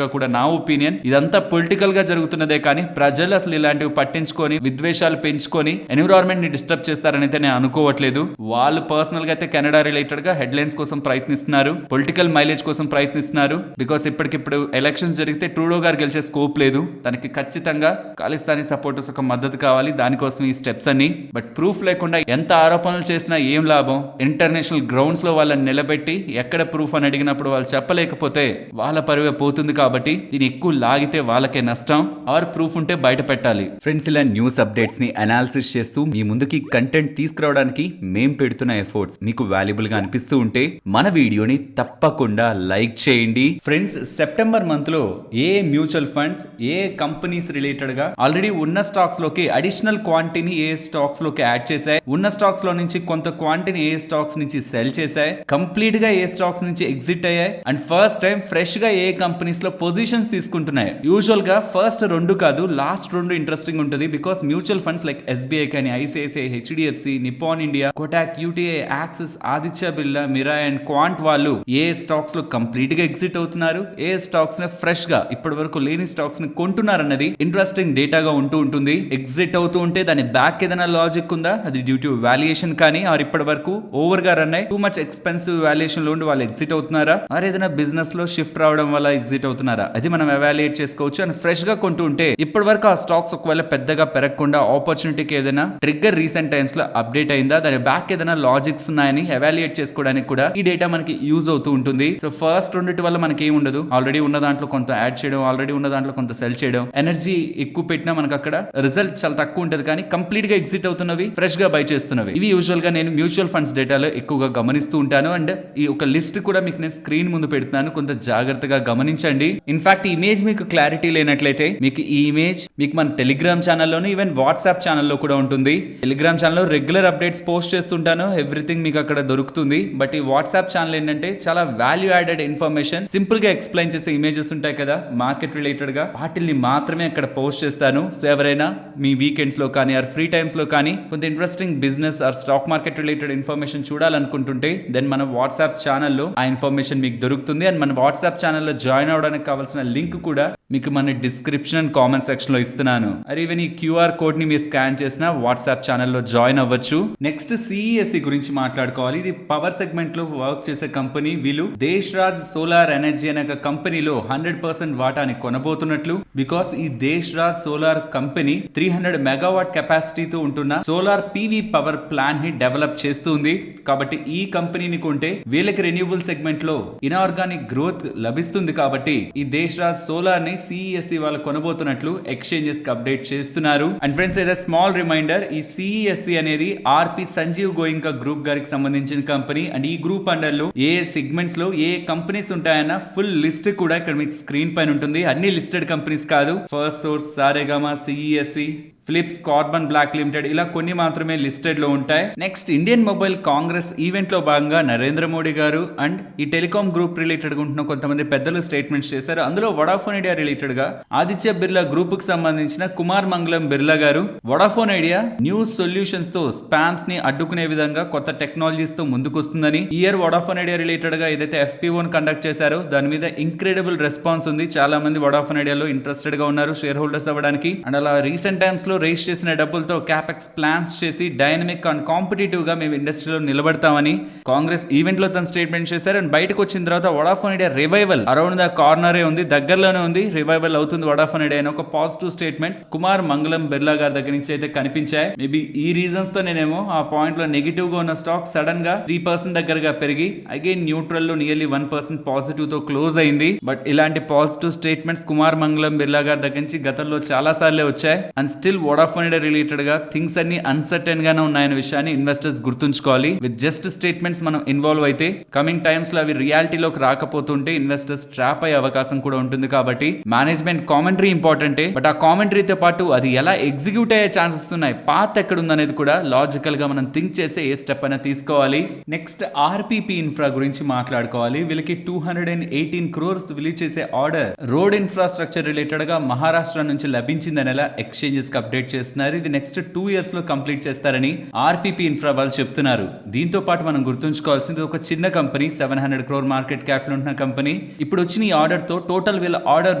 గా కూడా నా ఒపీనియన్. ఇదంతా పొలిటికల్ గా జరుగుతున్నదే కానీ ప్రజలు అసలు ఇలాంటివి పట్టించుకొని విద్వేషాలు పెంచుకొని ఎన్విరాన్మెంట్ ని డిస్టర్బ్ చేస్తారని అయితే నేను అనుకోవట్లేదు. వాళ్ళు పర్సనల్ గా అయితే కెనడా రిలేటెడ్ గా హెడ్లైన్స్ కోసం ప్రయత్నిస్తున్నారు, పొలిటికల్ మైలేజ్ కోసం ప్రయత్నిస్తున్నారు. బికాస్ ఇప్పటికిప్పుడు ఎలక్షన్స్ జరిగితే ట్రూడో గారు గెలిచే స్కోప్ లేదు. తనకి ఖచ్చితంగా ఖాళిస్తానీ సపోర్టర్స్ ఒక మద్దతు కావాలి. దానికోసం ఈ స్టెప్స్ అన్ని. బట్ ప్రూఫ్ లేకుండా ఎంత ఆరోపణలు చేసినా ఏం లాభం? ఇంటర్నేషనల్ గ్రౌండ్స్ లో వాళ్ళని నిలబెట్టి ఎక్కడ ప్రూఫ్ అని అడిగినప్పుడు వాళ్ళు చెప్పలేకపోతే వాళ్ళ పరువే పోతుంది. కాబట్టి దీన్ని ఎక్కువ లాగితే వాళ్ళకే నష్టం. ఆర్ ప్రూఫ్ ఉంటే బయట పెట్టాలి. ఫ్రెండ్స్, ఇలా న్యూస్ అప్డేట్స్ ని అనాలిసిస్ చేస్తూ మీ ముందుకి కంటెంట్ తీసుకురావడానికి మేం పెడుతున్న ఎఫర్ట్స్ మీకు వాల్యుబుల్ గా అనిపిస్తూ ఉంటే మన వీడియోని తప్పకుండా లైక్ చేయండి. ఫ్రెండ్స్, సెప్టెంబర్ మంత్ లో ఏ మ్యూచువల్ ఫండ్స్ ఏ కంపెనీస్ రిలేటెడ్ గా ఆల్రెడీ ఉన్న స్టాక్స్ లోకి అడిషనల్ క్వాంటిటీని ఏ స్టాక్స్ లోకి యాడ్ చేశాయి, ఉన్న స్టాక్స్ లో నుంచి కొంత క్వాంటిటీని ఏ స్టాక్స్ నుంచి సెల్ చేశాయి, కంప్లీట్ గా ఏ స్టాక్స్ నుంచి ఎగ్జిట్ అయ్యాయి, అండ్ ఫస్ట్ టైం ఫ్రెష్ గా ఏ కంపెనీస్ లో పొజిషన్స్ తీసుకుంటున్నాయి. యూజువల్ గా ఫస్ట్ 2 కాదు, లాస్ట్ 2 ఇంట్రెస్టింగ్ ఉంటుంది. Because mutual funds like SBI కానీ, ICICI, HDFC, Nippon India, Kotak, UTI, Axis, Aditya Birla, Mirae and Quant వాళ్ళు ఏ స్టాక్స్ లో కంప్లీట్ గా ఎగ్జిట్ అవుతున్నారు, ఏ స్టాక్స్ ని ఫ్రెష్ గా ఇప్పటి వరకు లేని స్టాక్స్ ని కొంటున్నారు అన్నది ఇంట్రెస్టింగ్ డేటాగా ఉంటూ ఉంటుంది. ఎగ్జిట్ అవుతూ ఉంటే దాని బ్యాక్ ఏదైనా లాజిక్ ఉందా? అది డ్యూ టు వాల్యుయేషన్ కానీ, ఆర్ ఇప్పటి వరకు ఓవర్ గా రన్ అయ్యి టూ మచ్ ఎక్స్పెన్సివ్ వాల్యుయేషన్ లో ఉండి వాళ్ళు ఎగ్జిట్ అవుతున్నారా, ఆర్ ఏదైనా బిజినెస్ లో షిఫ్ట్ రావడం వల్ల ఎగ్జిట్ అవుతున్నారా? అది మనం ఎవాల్యుయేట్ చేసుకోవచ్చు. అండ్ ఫ్రెష్ గా కొంటూ ఉంటే ఇప్పటి వరకు ఆ స్టాక్స్ ఒకవేళ పెద్దగా పెరగకుండా ఆపర్చునిటీకి ఏదైనా ట్రిగ్గర్ రీసెంట్ టైమ్స్ లో అప్డేట్ అయిందా, దాని బ్యాక్ ఏదైనా లాజిక్స్ ఉన్నాయని ఎవాల్యుయేట్ చేసుకోవడానికి కూడా ఈ డేటా మనకి యూజ్ అవుతూ ఉంటుంది. సో ఫస్ట్ 2 వల్ల మనకి ఏం ఉండదు. ఆల్రెడీ ఉన్న దాంట్లో కొంత యాడ్ చేయడం, ఆల్రెడీ ఉన్న దాంట్లో కొంత సెల్ చేయడం, ఎనర్జీ ఎక్కువ పెట్టినా మనకు అక్కడ రిజల్ట్ చాలా తక్కువ ఉంటుంది. కానీ కంప్లీట్ గా ఎగ్జిట్ అవుతున్నవి, ఫ్రెష్ గా బై చేస్తున్నవి, ఇవి యూజువల్ గా నేను మ్యూచువల్ ఫండ్స్ డేటాలో ఎక్కువగా గమనిస్తూ ఉంటాను. అండ్ ఈ ఒక లిస్ట్ కూడా మీకు నేను స్క్రీన్ ముందు పెడుతున్నాను, కొంత జాగ్రత్తగా గమనించండి. ఇన్ఫాక్ట్ ఈ ఇమేజ్ మీకు క్లారిటీ లేనట్లయితే మీకు ఈ ఇమేజ్ మీకు మన టెలిగ్రామ్ ఛానల్లోను, ఈవెన్ వాట్సాప్ ఛానల్లో కూడా ఉంటుంది. టెలిగ్రామ్ ఛానల్లో రెగ్యులర్ అప్డేట్స్ పోస్ట్ చేస్తుంటాను, ఎవ్రీథింగ్ మీకు అక్కడ దొరుకుతుంది. బట్ ఈ వాట్సాప్ ఛానల్ ఏంటంటే చాలా వాల్యూ యాడెడ్ ఇన్ఫర్మేషన్ సింపుల్ గా ఎక్స్ప్లెయిన్ చేసే ఇమేజెస్ ఉంటాయి కదా మార్కెట్ రిలేటెడ్ గా, వాటిని మాత్రమే అక్కడ పోస్ట్ చేస్తాను. సో ఎవరైనా మీ వీకెండ్స్ లో కానీ ఆర్ ఫ్రీ టైమ్స్ లో కానీ కొంత interesting business or stock market related information చూడాలనుకుంటుంటే దెన్ మన వాట్సాప్ ఛానల్లో ఆ ఇన్ఫర్మేషన్ మీకు దొరుకుతుంది. అండ్ మన వాట్సాప్ ఛానల్లో జాయిన్ అవడానికి కావాల్సిన లింక్ కూడా మీకు మన డిస్క్రిప్షన్ అండ్ కామెంట్ సెక్షన్ లో ఇస్తున్నాను. అరే ఈవెన్ ఈ క్యూఆర్ కోడ్ ని మీరు స్కాన్ చేసిన వాట్సాప్ ఛానల్లో జాయిన్ అవ్వచ్చు. నెక్స్ట్ సిఈఎస్సి గురించి మాట్లాడుకోవాలి. ఇది పవర్ సెగ్మెంట్ లో వర్క్ చేసే కంపెనీ. వీళ్ళు దేశ్ రాజ్ సోలార్ ఎనర్జీ అనే కంపెనీలో 100% వాటాని కొనబోతున్నట్లు. బికాస్ ఈ దేశ్ రాజ్ సోలార్ కంపెనీ 300 మెగావాట్ కెపాసిటీతో ఉంటున్న సోలార్ పీవీ పవర్ ప్లాంట్ ని డెవలప్ చేస్తుంది. కాబట్టి ఈ కంపెనీని కొంటే వీళ్ళకి రెన్యూబుల్ సెగ్మెంట్ లో ఇన్ఆర్గానిక్ గ్రోత్ లభిస్తుంది. కాబట్టి ఈ దేశ్ రాజ్ సోలార్ ని సిఈఎస్సి వాళ్ళు కొనబోతున్నట్లు ఎక్స్చేంజెస్ కి అప్డేట్ చేస్తున్నారు. అండ్ ఫ్రెండ్స్, ఏదో స్మాల్ రిమైండర్, ఈ సిఈఎస్సి అనేది ఆర్పి సంజీవ్ గోయింకా గ్రూప్ గారికి సంబంధించిన కంపెనీ. అండ్ ఈ గ్రూప్ అండర్ లో ఏ సెగ్మెంట్స్ లో ఏ కంపెనీస్ ఉంటాయన్న ఫుల్ లిస్ట్ కూడా ఇక్కడ మీకు స్క్రీన్ పైన ఉంటుంది. అన్ని లిస్టెడ్ కంపెనీస్ కాదు. First source, Saregama, CESC, Philips, carbon black limited, ఇలా కొన్ని మాత్రమే లిస్టెడ్ లో ఉంటాయి. Next, Indian mobile congress event లో భాగంగా నరేంద్ర మోడీ గారు అండ్ ఈ టెలికాం గ్రూప్ రిలేటెడ్ గా ఉంటున్న కొంతమంది పెద్దలు స్టేట్మెంట్స్ చేశారు. అందులో వడాఫోన్ ఐడియా రిలేటెడ్ గా ఆదిత్య బిర్లా గ్రూప్ కు సంబంధించిన కుమార్ మంగళం బిర్లా గారు వడాఫోన్ ఐడియా న్యూస్ సొల్యూషన్స్ తో స్పామ్స్ ని అడ్డుకునే విధంగా కొత్త టెక్నాలజీస్ తో ముందుకొస్తుందని, ఇయర్ వడాఫోన్ ఐడియా రిలేటెడ్ గా ఏదైతే ఎఫ్పిఓ కండక్ట్ చేశారో దాని మీద ఇంక్రెడిబుల్ రెస్పాన్స్ ఉంది. చాలా మంది వడాఫోన్ ఐడియాలో ఇంట్రెస్టెడ్ గా ఉన్నారు షేర్ హోల్డర్స్ అవ్వడానికి. అండ్ అలా రీసెంట్ టైమ్స్ లో రైజ్ చేసిన డబ్బులతో క్యాపెక్స్ ప్లాన్స్ చేసి డైనమిక్ అండ్ కాంపిటేటివ్ గా మేము ఇండస్ట్రీలో నిలబడతామని కాంగ్రెస్ ఈవెంట్ లో తన స్టేట్మెంట్ చేశారు. అండ్ బయటకు వచ్చిన తర్వాత Vodafone Idea revival around the కార్నరే ఉంది, దగ్గరలోనే ఉంది, రివైవల్ అవుతుంది వడాఫోన్ ఐడియా అని ఒక పాజిటివ్ స్టేట్మెంట్స్ కుమార్ మంగళం బిర్లా గారి దగ్గర నుంచి అయితే కనిపించాయి. మేబీ ఈ రీజన్స్ తో నేనేమో ఆ పాయింట్ లో నెగిటివ్ గా ఉన్న స్టాక్ సడన్ గా 3% దగ్గరగా పెరిగి అగైన్ న్యూట్రల్ లో నియర్లీ 1% పాజిటివ్ తో క్లోజ్ అయింది. బట్ ఇలాంటి పాజిటివ్ స్టేట్మెంట్స్ కుమార్ మంగళం బిర్లా గారి దగ్గర నుంచి గతంలో చాలా సార్లే వచ్చాయి. And still Vodafone idea related గా థింగ్స్ అన్ని అన్సర్టెన్ గానే ఉన్నాయన్న విషయాన్ని ఇన్వెస్టర్స్ గుర్తుంచుకోవాలి. విత్ జస్ట్ స్టేట్మెంట్స్ మనం ఇన్వాల్వ్ అయితే కమింగ్ టైమ్స్ లో అవి రియాలిటీలోకి రాకపోతుంటే ఇన్వెస్టర్స్ ట్రాప్ అయ్యే అవకాశం కూడా ఉంటుంది. కాబట్టి మేనేజ్మెంట్ కామెంటరీ ఇంపార్టెంటే, బట్ ఆ కామెంటరీతో పాటు అది ఎలా ఎగ్జిక్యూట్ అయ్యే ఛాన్సెస్ ఉన్నాయి, పాత్ ఎక్కడ ఉందనేది కూడా లాజికల్ గా మనం థింక్ చేసే ఏ స్టెప్ అయినా తీసుకోవాలి. నెక్స్ట్, ఆర్పిపి ఇన్ఫ్రా గురించి మాట్లాడుకోవాలి. వీళ్ళకి 218 crores రిలీజ్ చేసే ఆర్డర్ రోడ్ ఇన్ఫ్రాస్ట్రక్చర్ రిలేటెడ్ గా మహారాష్ట్ర నుంచి లభించిందనేలా ఎక్స్చేంజెస్ కి అప్డేట్ చేస్తున్నారు. ఇది నెక్స్ట్ 2 years లో కంప్లీట్ చేస్తారని ఆర్పిపి ఇన్ఫ్రా వాళ్ళు చెప్తున్నారు. దీంతో పాటు మనం గుర్తుంచుకోవాల్సింది ఒక చిన్న కంపెనీ, 700 crore మార్కెట్ క్యాపిటల్ ఉంటున్న కంపెనీ. ఇప్పుడు వచ్చిన ఈ ఆర్డర్ తో టోటల్ వీళ్ళ ఆర్డర్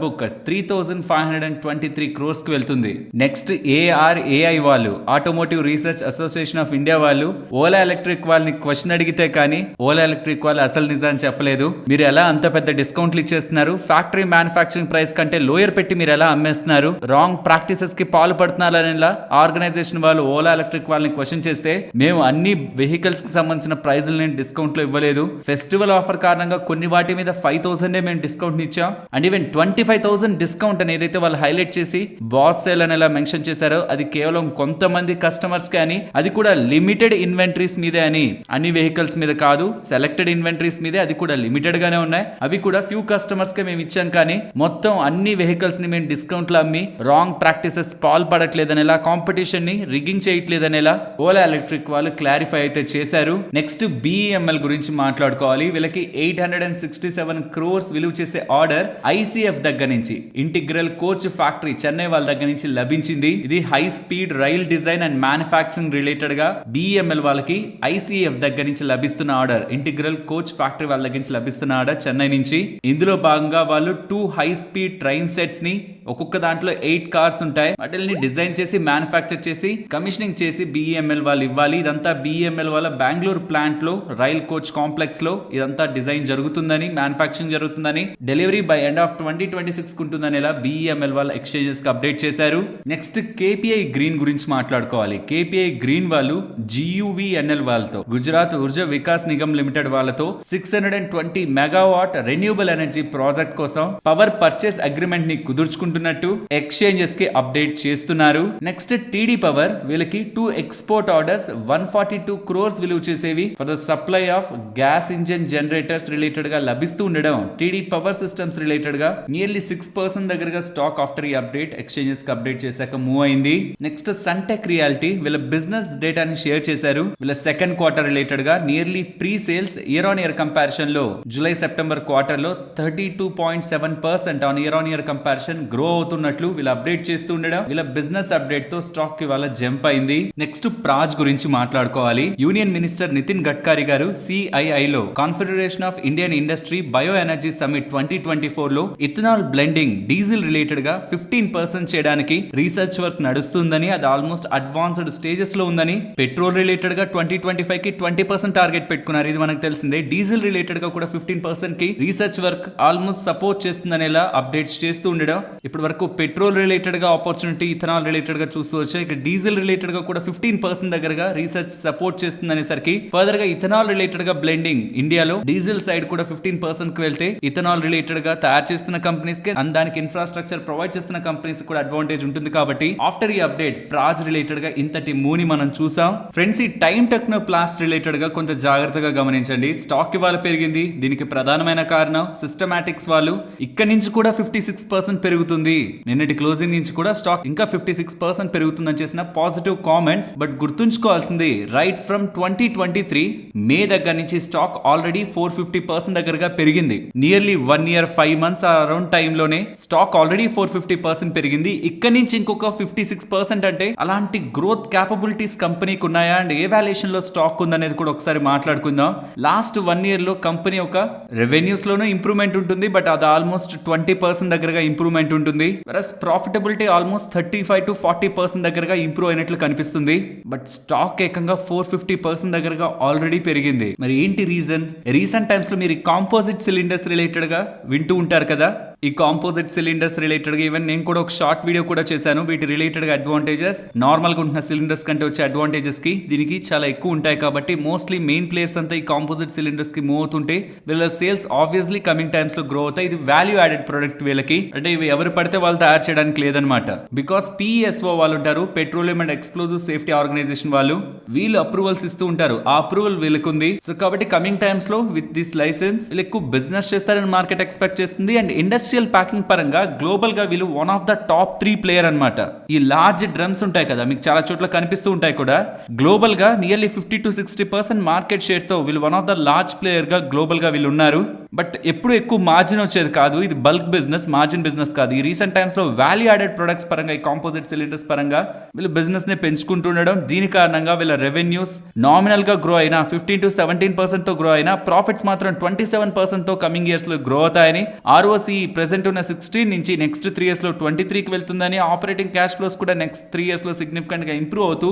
బుక్ బుక్ 3,523 crores కి వెళ్తుంది. నెక్స్ట్ ARAI వాళ్ళు, automotive research association of India వాళ్ళు ఓలా ఎలక్ట్రిక్ వాళ్ళని క్వశ్చన్ అడిగితే కానీ ఓలా ఎలక్ట్రిక్ వాళ్ళు అసలు నిజాన్ని చెప్పలేదు. మీరు ఎలా అంత పెద్ద డిస్కౌంట్లు ఇచ్చేస్తున్నారు, ఫ్యాక్టరీ మ్యానుఫ్యాక్చరింగ్ ప్రైస్ కంటే లోయర్ పెట్టి మీరు ఎలా అమ్మేస్తున్నారు, రాంగ్ ప్రాక్టీసెస్ కి పాల్పడుతున్నారు అనేలా ఆర్గనైజేషన్ వాళ్ళు ఓలా ఎలక్ట్రిక్ వాళ్ళని క్వశ్చన్ చేస్తే, మేము అన్ని వెహికల్స్ కి సంబంధించిన ప్రైజులని డిస్కౌంట్ లో ఇవ్వలేదు, ఫెస్టివల్ ఆఫర్ కారణంగా కొన్ని వాటి మీద 5,000 మేము డిస్కౌంట్ ఇచ్చాం, అండ్ ఈవెన్ 25,000 డిస్కౌంట్ అని ఏదైతే వాళ్ళు హైలైట్ చేసి బాస్ సేల్ అని ఎలా మెన్షన్ చేశారో అది కేవలం కొంతమంది కస్టమర్స్ కి అని, అది కూడా లిమిటెడ్ ఇన్వెంటరీస్ మీదే అని, అన్ని వెహికల్స్ మీద కాదు, సెలెక్టెడ్ ఇన్వెంటరీస్ మీదే, అది కూడా లిమిటెడ్ గానే ఉన్నాయి, అవి కూడా ఫ్యూ కస్టమర్స్ కి మేము ఇచ్చాం కానీ మొత్తం అన్ని వెహికల్స్ ని మేము డిస్కౌంట్లు అమ్మి రాంగ్ ప్రాక్టీసెస్ పాల్పడట్లేదనేలా, కాంపిటీషన్ ని రిగ్గింగ్ చేయట్లేదనేలా ఓలా ఎలక్ట్రిక్ వాళ్ళు క్లారిఫై అయితే చేశారు. నెక్స్ట్ BEML గురించి మాట్లాడుకోవాలి. వీళ్ళకి 867 crores విలువ చేసే ఆర్డర్ ICF దగ్గర నుంచి, ఇంటిగ్రల్ కోచ్ ఫ్యాక్టరీ చెన్నై వాళ్ళ దగ్గర నుంచి లభించింది. ఇది high speed rail design and manufacturing related గా BEML వాళ్ళకి ICF దగ్గర నుంచి లభిస్తున్న ఆర్డర్, ఇంటిగ్రల్ కోచ్ ఫ్యాక్టరీ వాళ్ళ దగ్గర నుంచి లభిస్తున్న ఆర్డర్ చెన్నై నుంచి. ఇందులో భాగంగా వాళ్ళు 2 హై స్పీడ్ ట్రైన్ సెట్స్ ని, ఒక్కొక్క దాంట్లో 8 కార్స్ ఉంటాయి, వాటిని డిజైన్ చేసి మ్యానుఫ్యాక్చర్ చేసి కమిషనింగ్ చేసి BEML వాళ్ళు ఇవ్వాలి. ఇదంతా BEML వాళ్ళ బెంగళూరు ప్లాంట్ లో రైల్ కోచ్ కాంప్లెక్స్ లో ఇదంతా డిజైన్ జరుగుతుందని, మ్యానుఫ్యాక్చరింగ్ జరుగుతుందని, డెలివరీ బై ఎండ్ ఆఫ్ 2026 ఉంటుందని ఇలా BEML వాళ్ళ ఎక్స్చేంజెస్ కి అప్డేట్ చేశారు. నెక్స్ట్ KPI గ్రీన్ గురించి మాట్లాడుకోవాలి. KPI గ్రీన్ వాళ్ళు GUVNL వాళ్ళతో, గుజరాత్ ఊర్జా వికాస్ నిగమ్ లిమిటెడ్ వాళ్ళతో 620 మెగావాట్ రెన్యూబుల్ ఎనర్జీ ప్రాజెక్ట్ కోసం పవర్ పర్చేస్ అగ్రిమెంట్ ని కుదుర్చుకుంటున్నట్టు ఎక్స్చేంజెస్ కి అప్డేట్ చేస్తున్నారు. నెక్స్ట్ TD పవర్ వీళ్ళకి 2 ఎక్స్పోర్ట్ ఆర్డర్స్ 142 crores విలువ చేసేవి for the supply of gas engine generators related గా లభిస్తూ ఉండడం, TD పవర్ సిస్టమ్స్ రిలేటెడ్ గా నియర్లీ 6% దగ్గరగా స్టాక్ ఆఫ్టర్ ఈ అప్డేట్ ఎక్స్చేంజెస్ కి అప్డేట్ చేశాక మూవ్ అయింది. నెక్స్ట్ సన్టెక్ రియాలిటీ వీళ్ళ బిజినెస్ డేటాని షేర్ చేశారు. వీళ్ళ సెకండ్ క్వార్టర్ రిలేటెడ్ గా nearly pre sales year on year comparison లో జూలై సెప్టెంబర్ క్వార్టర్ లో 32.7% on year on year comparison grow అవుతున్నట్లు వీళ్ళు అప్డేట్ చేస్తూ ఉండడం, వీళ్ళ బిజినెస్ అప్డేట్ తో స్టాక్ కి వాళ్ళ జంప్ అయింది. నెక్స్ట్ ప్రాజ్ గురించి మాట్లాడుకోవాలి. యూనియన్ మినిస్టర్ నితిన్ గడ్కరీ గారు CII లో confederation of Indian industry bio energy summit 2024 లో ఇథనాల్ బ్లెండింగ్ డీజిల్ రిలేటెడ్ గా 15% చేయడానికి రీసెర్చ్ వర్క్ నడుస్తుందని, అది ఆల్మోస్ట్ అడ్వాన్స్డ్ స్టేజెస్ లో ఉందని, పెట్రోల్ రిలేటెడ్ గా 2025 కి 20% టార్గెట్ పెట్టుకున్నారు, ఇది మనకు తెలిసిందే. డీజిల్ రిలేటెడ్ గా కూడా 15% కి రీసెర్చ్ వర్క్ ఆల్మోస్ట్ సపోర్ట్ చేస్తుందనేలా అప్డేట్స్ చేస్తూ ఉండడం. ఇప్పటి వరకు పెట్రోల్ రిలేటెడ్ గా ఆపర్చునిటీ, ఇథనాల్ రిలేటెడ్ గా చూస్తూ వచ్చాయి. ఇక డీజిల్ రిలేటెడ్ గా కూడా 15% దగ్గరగా రీసెర్చ్ సపోర్ట్ చేస్తుందనేసరికి ఫర్దర్ గా ఇథనాల్ రిలేటెడ్ గా బ్లెండింగ్ ఇండియాలో డీజిల్ సైడ్ కూడా 15% కి వెళ్తే ఇథనాల్ రిలేటెడ్ గా తయారు చేస్తున్న కంపెనీస్ కి అండ్ దానికి ఇన్ఫ్రాస్ట్రక్చర్ ప్రొవైడ్ చేస్తున్న కంపెనీస్ కూడా అడ్వాంటేజ్ ఉంటుంది. కాబట్టి ఆఫ్టర్ ఈ అప్డేట్ ప్రాజ్ రిలేటెడ్ గా ఇంతటి మూని మనం చూసాం. ఫ్రెండ్స్, ఈ టైమ్ టెక్నో ప్లాస్ట్ రిలేటెడ్ గా కొంత జాగ్రత్తగా గమనించండి. స్టాక్ ఇవాళ పెరిగింది, దీనికి ప్రధానమైన కారణం సిస్టమాటిక్స్ వాళ్ళు ఇక్కడ నుంచి కూడా 56% పెరుగుతుంది, నిన్నటి క్లోజింగ్ నుంచి కూడా స్టాక్ ఇంకా 56% పెరుగుతుందని చేసిన పాజిటివ్ కామెంట్స్. బట్ గుర్తుంచుకోవాల్సింది, రైట్ ఫ్రమ్ 2023 మే దగ్గర నుంచి స్టాక్ ఆల్రెడీ 450% దగ్గరగా పెరిగింది. Nearly 1 year 5 months around time లోనే స్టాక్ ఆల్రెడీ 450% పెరిగింది. ఇక్కడ నుంచి ఇంకొక 56% అంటే అలాంటి గ్రోత్ క్యాపబిలిటీస్ కంపెనీకి ఉన్నాయా అండ్ ఏ వాల్యుయేషన్ లో స్టాక్ ఉందనేది కూడా ఒకసారి మాట్లాడుకుందాం. లాస్ట్ 1 year లో కంపెనీ ఒక రెవెన్యూస్ లోనూ ఇంప్రూవ్మెంట్ ఉంటుంది, బట్ అది ఆల్మోస్ట్ 20% దగ్గరగా ఇంప్రూవ్మెంట్ ఉంటుంది. వెరస్ ప్రాఫిటబిలిటీ ఆల్మోస్ట్ 35 to 40% దగ్గరగా ఇంప్రూవ్ అయినట్లు కనిపిస్తుంది. బట్ స్టాక్ ఏకంగా 450% దగ్గరగా ఆల్రెడీ పెరిగింది. మరి ఏంటి రీజన్? రీసెంట్ టైమ్స్ లో మీరు కాంపోజిట్ సిలిండర్స్ రిలేటెడ్ గా వింటూ ఉంటారు కదా. ఈ కాంపోజిట్ సిలిండర్స్ రిలేటెడ్ గా ఈవెన్ నేను కూడా ఒక షార్ట్ వీడియో కూడా చేశాను. వీటి రిలేటెడ్ గా అడ్వాంటేజెస్, నార్మల్ గా ఉంటున్న సిలిండర్స్ కంటే వచ్చే అడ్వాంటేజెస్ కి దీనికి చాలా ఎక్కువ ఉంటాయి. కాబట్టి మోస్ట్లీ మెయిన్ ప్లేయర్స్ అంతా ఈ కాంపోజిట్ సిలిండర్స్ కి మూవ్ అవుతుంటే వీళ్ళ సేల్స్ ఆబ్వియస్లీ కమింగ్ టైమ్స్ లో గ్రో అవుతాయి. ఇది వాల్యూ యాడెడ్ ప్రొడక్ట్ వీళ్ళకి, అంటే ఇవి ఎవరు పడితే వాళ్ళు తయారు చేయడానికి లేదనమాట. బికాస్ PESO వాళ్ళు ఉంటారు, petroleum and explosive safety organisation వాళ్ళు, వీళ్ళు అప్రూవల్స్ ఇస్తూ ఉంటారు. ఆ అప్రూవల్ వీళ్ళకి ఉంది. సో కాబట్టి కమింగ్ టైమ్స్ లో విత్ దిస్ లైసెన్స్ వీళ్ళు ఎక్కువ బిజినెస్ చేస్తారని మార్కెట్ ఎక్స్పెక్ట్ చేస్తుంది. అండ్ ఇండస్ట్రియల్ ప్యాకింగ్ పరంగా గ్లోబల్ గా వీళ్ళు one of the top 3 player అనమాట. ఈ లార్జ్ డ్రమ్స్ ఉంటాయి కదా, మీకు చాలా చోట్ల కనిపిస్తూ ఉంటాయి కూడా. గ్లోబల్ గా నియర్లీ 50 to 60% మార్కెట్ షేర్ తో వీళ్ళు one of the large player గా గ్లోబల్ గా వీళ్ళు ఉన్నారు. బట్ ఎప్పుడు ఎక్కువ మార్జిన్ వచ్చేది కాదు, ఇది బల్క్ బిజినెస్, మార్జిన్ బిజినెస్ కాదు. ఈ రీసెంట్ టైమ్స్ లో వాల్యూ యాడెడ్ ప్రొడక్ట్స్ పరంగా, ఈ కాంపోజిట్ సిలిండర్స్ పరంగా వీళ్ళు బిజినెస్ ని పెంచుకుంటుండడం, దీని కారణంగా వీళ్ళ రెవెన్యూస్ నామినల్ గా గ్రో అయినా 15 to 17% తో గ్రో అయినా ప్రాఫిట్స్ మాత్రం 27% తో కమింగ్ ఇయర్స్ లో గ్రో అవుతాయని ROCE ప్రెసెంట్ ఉన్న 16 నుంచి నెక్స్ట్ 3 ఇయర్స్ లో 23కి వెళ్తుందని, ఆపరేటింగ్ క్యాష్ ఫ్లోస్ కూడా నెక్స్ట్ 3 ఇయర్స్ లో సిగ్నిఫికెంట్ గా ఇంప్రూవ్ అవుతూ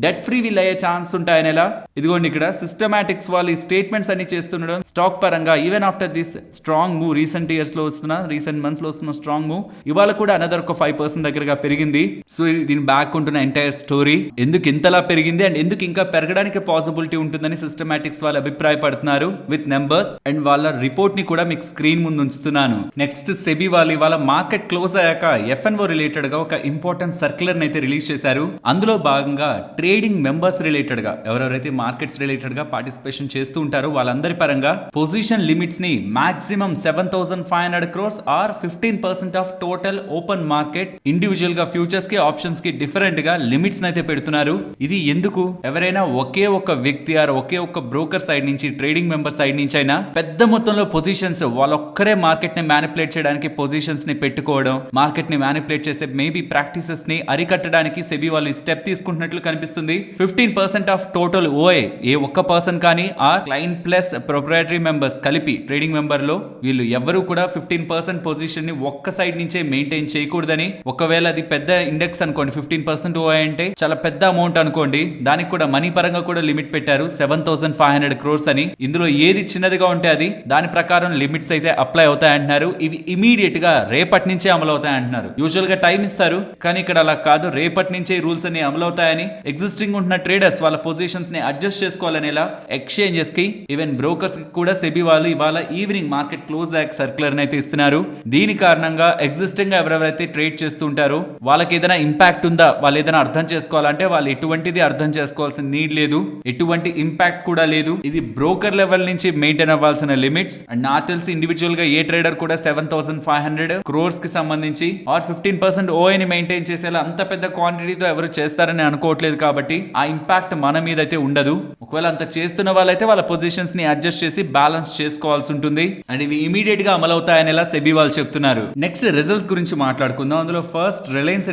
డెట్ ఫ్రీ వీల్ అయ్యే ఛాన్స్ ఉంటాయని ఎలా ఇదిగోండి ఇక్కడ సిస్టమాటిక్స్ వాళ్ళు ఈ స్టేట్మెంట్స్ అన్ని చేస్తుండడం స్టాక్ పరంగా even after this strong move recent months లో వస్తున్న స్ట్రాంగ్ మూవ్ ఇవాళ కూడా అనదర్ ఒక 5% దగ్గరగా పెరిగింది. సో దీని బ్యాక్ ఉంటున్న ఎంటైర్ స్టోరీ ఎందుకు ఇంతలా పెరిగింది అండ్ ఎందుకు ఇంకా పెరగడానికి పాసిబిలిటీ ఉంటుందని సిస్టమాటిక్స్ వాళ్ళు అభిప్రాయపడుతున్నారు విత్ నెంబర్స్ అండ్ వాళ్ళ రిపోర్ట్ ని కూడా మీకు స్క్రీన్ ముందు ఉంచుతున్నాను. నెక్స్ట్ సెబీ వాళ్ళు ఇవాళ మార్కెట్ క్లోజ్ అయ్యాక FNO రిలేటెడ్ గా ఒక ఇంపార్టెంట్ సర్క్యులర్ అయితే రిలీజ్ చేశారు. అందులో భాగంగా ట్రేడింగ్ మెంబర్స్ రిలేటెడ్ గా ఎవరెవరైతే మార్కెట్స్ రిలేటెడ్ గా పార్టిసిపేషన్ చేస్తూ ఉంటారో వాళ్ళందరి పరంగా పొజిషన్ లిమిట్స్ ని maximum 7,500 crores or 15% of total open market individual గా ఫ్యూచర్స్ కి ఆప్షన్స్ కి డిఫరెంట్ గా లిమిట్స్ అయితే పెడుతున్నారు. ఇది ఎందుకు ఎవరైనా ఒకే ఒక వ్యక్తి ఆర్ ఒకే ఒక బ్రోకర్ సైడ్ నుంచి ట్రేడింగ్ మెంబర్ సైడ్ నుంచి అయినా పెద్ద మొత్తంలో పొజిషన్స్ వాళ్ళొక్కరే మార్కెట్ ని మ్యానిపులేట్ చేయడానికి పొజిషన్స్ ని పెట్టుకోవడం, మార్కెట్ ని మ్యానిపులేట్ చేసే మేబీ ప్రాక్టీసెస్ ని అరికట్టడానికి సెబీ వాళ్ళు స్టెప్ తీసుకుంటున్నట్లు కనిపిస్తుంది. 15% ఆఫ్ టోటల్ ఓఏ ఏ ఒక్క పర్సన్ కానీ ఆ క్లయింట్ ప్లస్ ప్రొప్రైటరీ మెంబర్స్ కలిపి ట్రేడింగ్ మెంబర్ లో వీళ్ళు ఎవరు కూడా 15% పొజిషన్ ని ఒక్క సైడ్ నుంచే మెయింటైన్ చేయకూడదని, ఒకవేళ అది పెద్ద ఇండెక్స్ అనుకోండి 15% ఓఏ అంటే చాలా పెద్ద అమౌంట్ అనుకోండి, దానికి కూడా మనీ పరంగా కూడా లిమిట్ పెట్టారు 7,500 crores అని. ఇందులో ఏది చిన్నదిగా ఉంటే అది దాని ప్రకారం లిమిట్స్ అయితే అప్లై అవుతాయంటున్నారు. ఇవి ఇమీడియట్ గా రేపటి నుంచే అమలు అవుతాయంటున్నారు. యూజువల్ గా టైం ఇస్తారు కానీ ఇక్కడ అలా కాదు, రేపటి నుంచే రూల్స్ అన్ని అమలు అవుతాయని, ఎగ్జిస్టింగ్ ఉంటున్న ట్రేడర్స్ వాళ్ళ పొజిషన్స్ ని అడ్జస్ట్ చేసుకోవాలని ఇలా ఎక్స్చేంజెస్ కి ఈవెన్ బ్రోకర్స్ కి కూడా సెబీ వాళ్ళు ఇవాళ evening market close act circular అయితే ఇస్తున్నారు. దీని కారణంగా ఎగ్జిస్టింగ్ గా ఎవరెవరైతే ట్రేడ్ చేస్తుంటారో వాళ్ళకి ఏదైనా ఇంపాక్ట్ ఉందా, వాళ్ళు ఏదైనా అర్థం చేసుకోవాలంటే వాళ్ళు ఎటువంటిది అర్థం చేసుకోవాల్సిన నీడ్ లేదు, ఎటువంటి ఇంపాక్ట్ కూడా లేదు. ఇది బ్రోకర్ లెవెల్ నుంచి మెయింటైన్ అవ్వాల్సిన లిమిట్స్. అండ్ నాకు తెలిసి ఇండివిజువల్ గా ఏ ట్రేడర్ కూడా 7,500 crores కి సంబంధించి ఆర్ 15% ఓఐని మెయింటైన్ చేసేలా అంత పెద్ద క్వాంటిటీతో ఎవరు చేస్తారని అనుకోవట్లేదు. కాబట్టి ఆ ఇంపాక్ట్ మన మీద అయితే ఉండదు. ఒకవేళ అంత చేస్తున్న వాళ్ళైతే వాళ్ళ పొజిషన్స్ ని అడ్జస్ట్ చేసి బ్యాలెన్స్ చేసుకోవాల్సి ఉంటుంది. అండ్ ఇవి ఇమీడియట్ గా అమలు అవుతాయని సెబీ వాళ్ళు చెప్తున్నారు. నెక్స్ట్ రిజల్ట్స్ గురించి మాట్లాడుకుందాం. అందులో ఫస్ట్ రిలయన్స్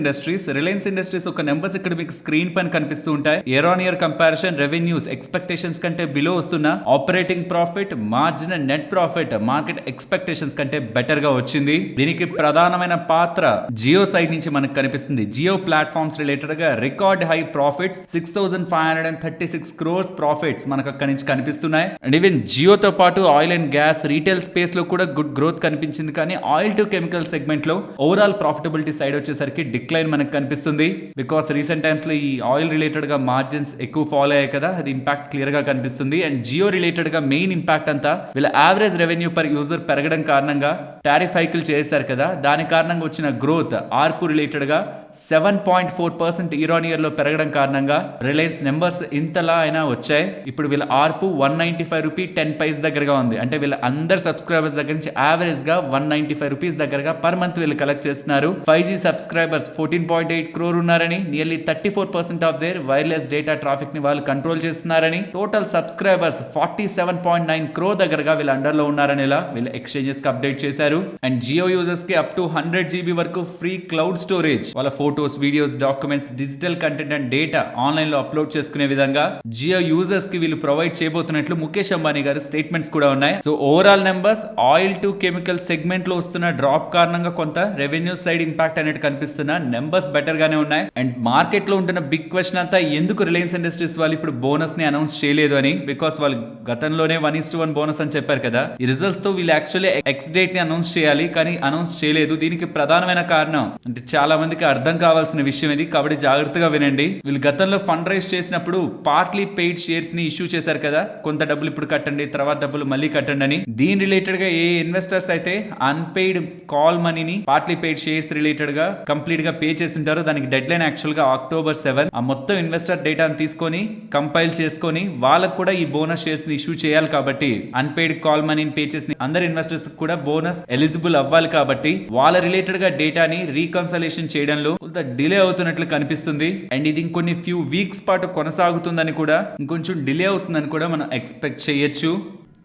ఇండస్ట్రీస్ ఒక నెంబర్స్ ఇక్కడ మీకు స్క్రీన్ పైన కనిపిస్తూ ఉంటాయి. Year on year comparison revenues expectations కంటే బిలో వస్తున్న, operating profit, margin and net profit market expectations కంటే బెటర్ గా వచ్చింది. దీనికి ప్రధానమైన పాత్ర జియో సైడ్ నుంచి మనకు కనిపిస్తుంది. జియో ప్లాట్ఫామ్స్ రిలేటెడ్ గా record high profits 6,536 crores profits మనకు అక్కడి నుంచి కనిపిస్తున్నాయి. అండ్ ఈవెన్ జియోతో పాటు oil and gas retail space లో కూడా గుడ్ గ్రోత్ కనిపించింది. కానీ ఆయిల్ టు కెమికల్ సెగ్మెంట్ లో ఓవరాల్ ప్రాఫిటబిలిటీ సైడ్ వచ్చేసరికి డిక్లైన్ మనకు కనిపిస్తుంది. బికాస్ రీసెంట్ టైమ్స్ లో ఈ ఆయిల్ రిలేటెడ్ గా మార్జిన్స్ ఎక్కువ ఫాలో అయ్యాయి కదా, అది ఇంపాక్ట్ క్లియర్ గా కనిపిస్తుంది. అండ్ జియో రిలేటెడ్ గా మెయిన్ ఇంపాక్ట్ అంతా వీళ్ళ యావరేజ్ రెవెన్యూ పర్ యూజర్ పెరగడం కారణంగా టారిఫ్ హైకిల్ చేశారు కదా, దాని కారణంగా వచ్చిన గ్రోత్ ఆర్పు రిలేటెడ్ గా 7.4% ఇయర్ ఆన్ ఇయర్ లో పెరగడం కారణంగా రిలయన్స్ నెంబర్స్ ఇంతలా అయినా వచ్చాయి. ఇప్పుడు వీళ్ళ ఆర్పు 195 రూపీస్ 10 పైస్ దగ్గరగా ఉంది. అంటే వీళ్ళ అందరు సబ్స్క్రైబర్స్ దగ్గర నుంచి యావరేజ్ గా 195 రూపీస్ దగ్గరగా పర్ మంత్ వీళ్ళు కలెక్ట్ చేస్తున్నారు. 5G సబ్స్క్రైబర్స్ 14.8 crore ఉన్నారని, nearly 34% of their wireless data traffic ని వాళ్ళు కంట్రోల్ చేస్తున్నారని, టోటల్ సబ్స్క్రైబర్స్ 47.9 crore దగ్గరగా వీళ్ళ అండర్ లో ఉన్నారని ఇలా వీళ్ళు ఎక్స్చేంజెస్ కి అప్డేట్ చేశారు. అండ్ జియో యూజర్స్ కి అప్ టు 100 GB వరకు ఫ్రీ క్లౌడ్ స్టోరేజ్, వాళ్ళ photos, videos, documents, digital content and data online లో అప్లోడ్ చేసుకునే విధంగా జియో యూజర్స్ కి వీళ్ళు ప్రొవైడ్ చేయబోతున్నట్లు ముఖేష్ అంబానీ గారి స్టేట్మెంట్స్ కూడా ఉన్నాయి. So overall numbers oil to chemical segment లో వస్తున్న డ్రాప్ కారణంగా కొంత రెవెన్యూ సైడ్ ఇంపాక్ట్ అనేది కనిపిస్తున్న నెంబర్స్ బెటర్ గానే ఉన్నాయి. అండ్ మార్కెట్ లో ఉంటున్న బిగ్ క్వశ్చన్ అంతా ఎందుకు రిలయన్స్ ఇండస్ట్రీస్ వాళ్ళు ఇప్పుడు బోనస్ ని అనౌన్స్ చేయలేదు అని. బికాస్ వాళ్ళు గతంలోనే 1:1 బోనస్ అని చెప్పారు కదా, ఈ రిజల్ట్స్ తో వీళ్ళు యాక్చువల్లీ ఎక్స్ డేట్ ని అనౌన్స్ చేయాలి కానీ అనౌన్స్ చేయలేదు. దీనికి ప్రధానమైన కారణం అంటే చాలా మందికి అర్థం కావాల్సిన విషయం ఇది, కాబట్టి జాగ్రత్తగా వినండి. వీళ్ళు గతంలో ఫండ్ రైజ్ చేసినప్పుడు పార్ట్లీ పెయిడ్ షేర్స్ ని ఇష్యూ చేశారు కదా, కొంత డబ్బులు ఇప్పుడు కట్టండి, తర్వాత డబ్బులు మళ్ళీ కట్టండి అని. దీని రిలేటెడ్ గా ఏ ఇన్వెస్టర్స్ అయితే అన్పెయిడ్ కాల్ మనీని పార్ట్లీ పెయిడ్ షేర్స్ రిలేటెడ్ గా కంప్లీట్ గా పే చేసి ఉంటారో దానికి డెడ్ లైన్ యాక్చువల్ గా October 7. ఆ మొత్తం ఇన్వెస్టర్ డేటాను తీసుకొని కంపైల్ చేసుకొని వాళ్ళకు కూడా ఈ బోనస్ షేర్స్ ని ఇష్యూ చేయాలి. కాబట్టి అన్పెయిడ్ కాల్ మనీని పే చేసిన అందరు ఇన్వెస్టర్స్ కూడా బోనస్ ఎలిజిబుల్ అవ్వాలి. కాబట్టి వాళ్ళ రిలేటెడ్ గా డేటాని రీకన్సలేషన్ చేయడంలో కొంత డిలే అవుతున్నట్లు కనిపిస్తుంది. అండ్ ఇది ఇంకొన్ని ఫ్యూ వీక్స్ పాటు కొనసాగుతుందని కూడా, ఇంకొంచెం డిలే అవుతుందని కూడా మనం ఎక్స్పెక్ట్ చేయొచ్చు.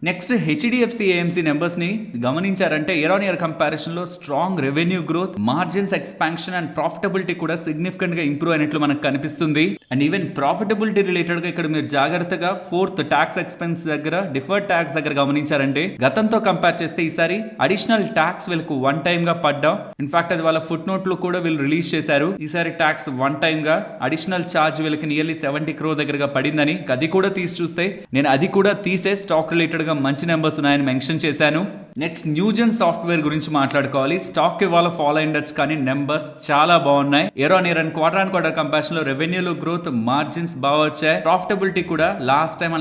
నెక్స్ట్ హెచ్డిఎఫ్సి ఏఎంసీ నెంబర్స్ ని గమనించారంటే ఇయర్ ఆన్ ఇయర్ కంపారిజన్ లో strong revenue growth, margins expansion and profitability కూడా సిగ్నిఫికెంట్ గా ఇంప్రూవ్ అయినట్లు మనకు కనిపిస్తుంది. అండ్ ఈవెన్ ప్రాఫిటబిలిటీ రిలేటెడ్ గా ఇక్కడ మీరు జాగ్రత్తగా ఫోర్త్ ట్యాక్స్ ఎక్స్పెన్స్ దగ్గర, డిఫర్డ్ ట్యాక్స్ దగ్గర గమనించారంటే గతంతో కంపేర్ చేస్తే ఈసారి అడిషనల్ ట్యాక్స్ వీళ్ళకు వన్ టైమ్ గా పడ్డాం. ఇన్ఫాక్ట్ అది వాళ్ళ ఫుట్ నోట్ లో కూడా వీళ్ళు రిలీజ్ చేశారు. ఈసారి ట్యాక్స్ వన్ టైమ్ గా అడిషనల్ ఛార్జ్ వీళ్ళకి నియర్లీ 70 crore దగ్గరగా పడిందని. అది కూడా తీసి చూస్తే నేను అది కూడా తీసే స్టాక్ రిలేటెడ్ గా మంచి నెంబర్స్ ఉన్నాయని మెన్షన్ చేశాను. నెక్స్ట్ న్యూజెన్ సాఫ్ట్వేర్ గురించి మాట్లాడుకోవాలి. స్టాక్ ఇవాళ ఫాలో అయిండొచ్చు కానీ నెంబర్స్ చాలా బాగున్నాయి. Year on year and quarter comparison లో రెవెన్యూలో గ్రోత్, మార్జిన్స్ బాగా వచ్చాయి. ప్రాఫిటబిలిటీ కూడా లాస్ట్ టైం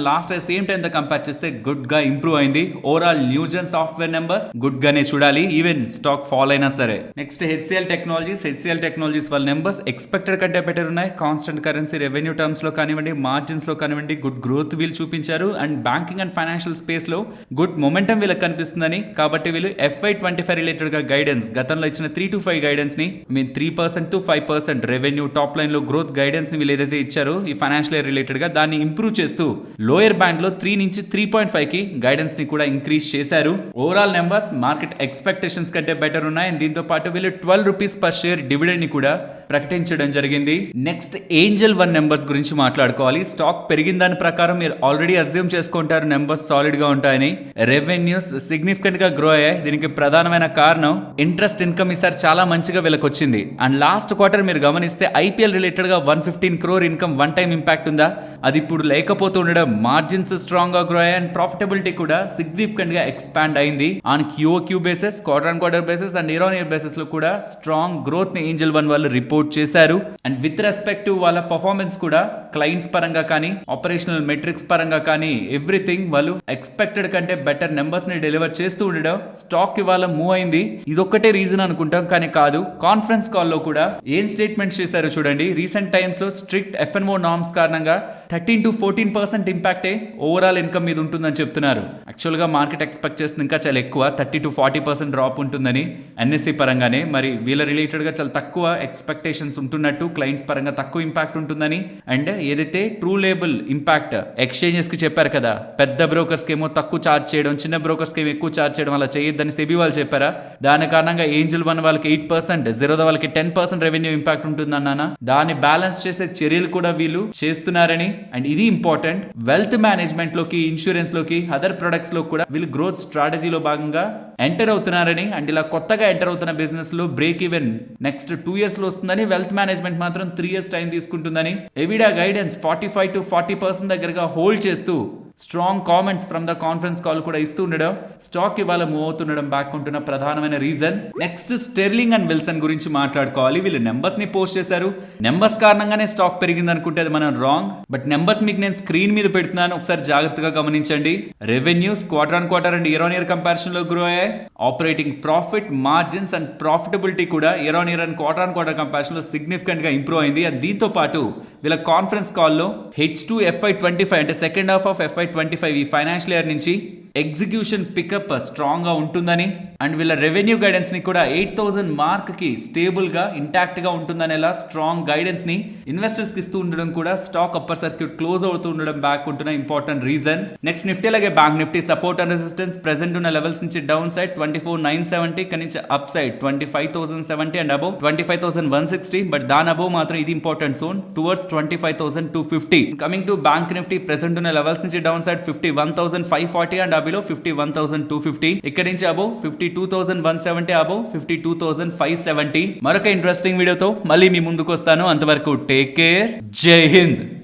సేమ్ టైం తో కంపేర్ చేస్తే గుడ్ గా ఇంప్రూవ్ అయింది. Overall Newgen software numbers good గానే చూడాలి, ఈవెన్ స్టాక్ ఫాలో అయినా సరే. నెక్స్ట్ హెచ్సిఎల్ టెక్నాలజీస్ వాళ్ళ నెంబర్స్ ఎక్స్పెక్టెడ్ కంటే బెటర్ ఉన్నాయి. కాన్స్టెంట్ కరెన్సీ రెవెన్యూ టర్మ్స్ లో కానివ్వండి, మార్జిన్స్ లో కానివ్వండి గుడ్ గ్రోత్ వీళ్ళు చూపించారు. And banking and financial space లో గుడ్ మొమెంటం వీళ్ళకి కనిపిస్తుందని. కాబట్టి వీళ్ళు FY25 రిలేటెడ్ గా గైడెన్స్ గతంలో ఇచ్చిన 3 to 5 గైడెన్స్ ని 3% to 5% రెవెన్యూ టాప్ లైన్ లో గ్రోత్ గైడెన్స్ ని వీళ్ళు ఏదైతే ఇచ్చారో ఈ ఫైనాన్షియల్ ఇయర్ రిలేటెడ్ గా దాన్ని ఇంప్రూవ్ చేస్తూ లోయర్ బ్యాండ్ లో 3 నుంచి 3.5 కి గైడెన్స్ ని కూడా ఇంక్రీజ్ చేశారు. ఓవరాల్ నెంబర్స్ మార్కెట్ ఎక్స్పెక్టేషన్స్ కంటే బెటర్ ఉన్నాయి. దీంతో పాటు వీళ్ళు 12 rupees per share డివిడెండ్ ని కూడా ప్రకటించడం జరిగింది. నెక్స్ట్ ఏంజల్ వన్ నెంబర్స్ గురించి మాట్లాడుకోవాలి. స్టాక్ పెరిగిన దాని ప్రకారం మీరు ఆల్రెడీ అజ్యూమ్ చేసుకుంటారు నెంబర్స్ సాలిడ్ గా ఉంటాయని. రెవెన్యూస్ సిగ్నిఫికెంట్ గా గ్రో అయ్యాయి. దీనికి ప్రధానమైన కారణం ఇంట్రెస్ట్ ఇన్కమ్ ఈసారి చాలా మంచిగా వీళ్ళకి వచ్చింది. అండ్ లాస్ట్ క్వార్టర్ మీరు గమనిస్తే ఐపీఎల్ రిలేటెడ్ గా 115 crore income one time impact ఉందా, అది ఇప్పుడు లేకపోతూ ఉండడం. మార్జిన్స్ స్ట్రాంగ్ గా గ్రో అయ్యాయి అండ్ ప్రాఫిటబిలిటీ కూడా సిగ్నిఫికెంట్ గా ఎక్స్పాండ్ అయింది. On QoQ basis, quarter basis and year on year basis లో కూడా స్ట్రాంగ్ గ్రోత్ ని ఏంజల్ వన్ వాళ్ళు రిపోర్ట్ చేశారు. అండ్ విత్ రెస్పెక్ట్ టు వాళ్ళ పర్ఫార్మెన్స్ కూడా క్లయింట్స్ పరంగా కానీ, ఆపరేషనల్ మెట్రిక్స్ పరంగా కానీ ఎవ్రీథింగ్ వాళ్ళు ఎక్స్పెక్టెడ్ కంటే బెటర్ నెంబర్స్ ని డెలివర్ చేస్తూ ఉండడం స్టాక్ ఇవాళ మూవ్ అయింది. ఇదొక్కటే రీజన్ అనుకుంటాం కానీ కాదు. కాన్ఫరెన్స్ కాల్ లో కూడా ఏం స్టేట్మెంట్స్ చేశారో చూడండి. రీసెంట్ టైమ్స్ లో స్ట్రిక్ట్ FNO నార్మ్స్ కారణంగా 13 to 14% ఇంపాక్టే ఓవరాల్ ఇన్కమ్ మీద ఉంటుందని చెప్తున్నారు. యాక్చువల్ గా మార్కెట్ ఎక్స్పెక్ట్ చేస్తుంది ఇంకా చాలా ఎక్కువ, 30 to 40% డ్రాప్ ఉంటుందని NSE పరంగానే. మరి వీళ్ళ రిలేటెడ్ గా చాలా తక్కువ ఎక్స్పెక్టేషన్స్ ఉంటున్నట్టు, క్లయింట్స్ పరంగా తక్కువ ఇంపాక్ట్ ఉంటుందని. అండ్ ఏదైతే ట్రూ లేబుల్ ఇంపాక్ట్ ఎక్స్చేంజెస్ కి చెప్పారు కదా, పెద్ద బ్రోకర్స్ కి ఏమో తక్కువ చార్జ్ చేయడం, చిన్న బ్రోకర్స్ కి ఏమో ఎక్కువ చార్జ్ చేయడం అలా చేయొద్దని సెబీ వాళ్ళు చెప్పారా. దాని కారణంగా ఏంజల్ వన్ వాళ్ళకి 8%, జీరోదా వాళ్ళకి 10% రెవెన్యూ ఇంపాక్ట్ ఉంటుందన్నానా. దాన్ని బ్యాలెన్స్ చేసే చర్యలు కూడా వీళ్ళు చేస్తున్నారని. అండ్ ఇది ఇంపార్టెంట్, వెల్త్ మేనేజ్మెంట్ లోకి, ఇన్సూరెన్స్ లోకి, అదర్ ప్రొడక్ట్స్ లో కూడా వీళ్ళు గ్రోత్ స్ట్రాటజీలో భాగంగా ఎంటర్ అవుతున్నారని. అండ్ ఇలా కొత్తగా ఎంటర్ అవుతున్న బిజినెస్ లో బ్రేక్ ఈవెన్ నెక్స్ట్ 2 years లో వస్తుందని, వెల్త్ మేనేజ్మెంట్ మాత్రం 3 years టైం తీసుకుంటుందని. ఎవిడా గైడెన్స్ 45 to 40% దగ్గరగా హోల్డ్ చేస్తూ strong comments from the conference call కూడా ఇస్తూ ఉండడం స్టాక్ ఇవాళ మూవ్ అవుతుండడం బ్యాక్ ఉంటున్న ప్రధానమైన reason. Next sterling and Wilson గురించి మాట్లాడుకోవాలి. వీళ్ళు నెంబర్స్ ని పోస్ట్ చేశారు. నెంబర్స్ కారణంగానే స్టాక్ పెరిగింది అనుకుంటే అది మనం రాంగ్. బట్ నెంబర్స్ మీకు నేను స్క్రీన్ మీద పెడుతున్నాను, ఒకసారి జాగ్రత్తగా గమనించండి. Revenues quarter and year on year comparison లో గ్రో అయ్యాయి. Operating profit, margins and profitability కూడా year on year and quarter comparison లో సిగ్నిఫికెంట్ గా ఇంప్రూవ్ అయింది. అండ్ దీంతో పాటు వీళ్ళ కాన్ఫరెన్స్ కాల్లో H2 FY25 అంటే సెకండ్ హాఫ్ ఆఫ్ FY25 ఈ ఫైనాన్షియల్ ఇయర్ నుంచి ఎగ్జిక్యూషన్ పికప్ స్ట్రాంగ్ గా ఉంటుందని. అండ్ వీళ్ళ రెవెన్యూ గైడెన్స్ ని కూడా 8,000 మార్క్ కి స్టేబుల్ గా ఇంటాక్ట్ గా ఉంటుందనేలా స్ట్రాంగ్ గైడెన్స్ ని ఇన్వెస్టర్స్ కి ఇస్తూ ఉండడం కూడా స్టాక్ అప్పర్ సర్క్యూట్ క్లోజ్ అవుతూ ఉండడం బ్యాక్ ఉంటున్న ఇంపార్టెంట్ రీజన్. నెక్స్ట్ నిఫ్టీ అలాగే bank Nifty support and resistance present ఉన్న లెవెల్స్ నుంచి డౌన్ సైడ్ 24,970, ఇక్కడ నుంచి up side 25,070 and above 25,160. But దాని అబౌవ్ మాత్రం ఇది important zone towards 25,250. Coming to bank Nifty present ఉన్న లెవెల్స్ నుంచి డౌన్ సైడ్ 51,540 అండ్ అబిలో 51,250. ఇక్కడ నుంచి అబౌవ్ 52,170, అబౌవ్ 52,570. మరొక ఇంట్రెస్టింగ్ వీడియోతో మళ్ళీ మీ ముందుకు వస్తాను. అంతవరకు టేక్ కేర్, జై హింద్.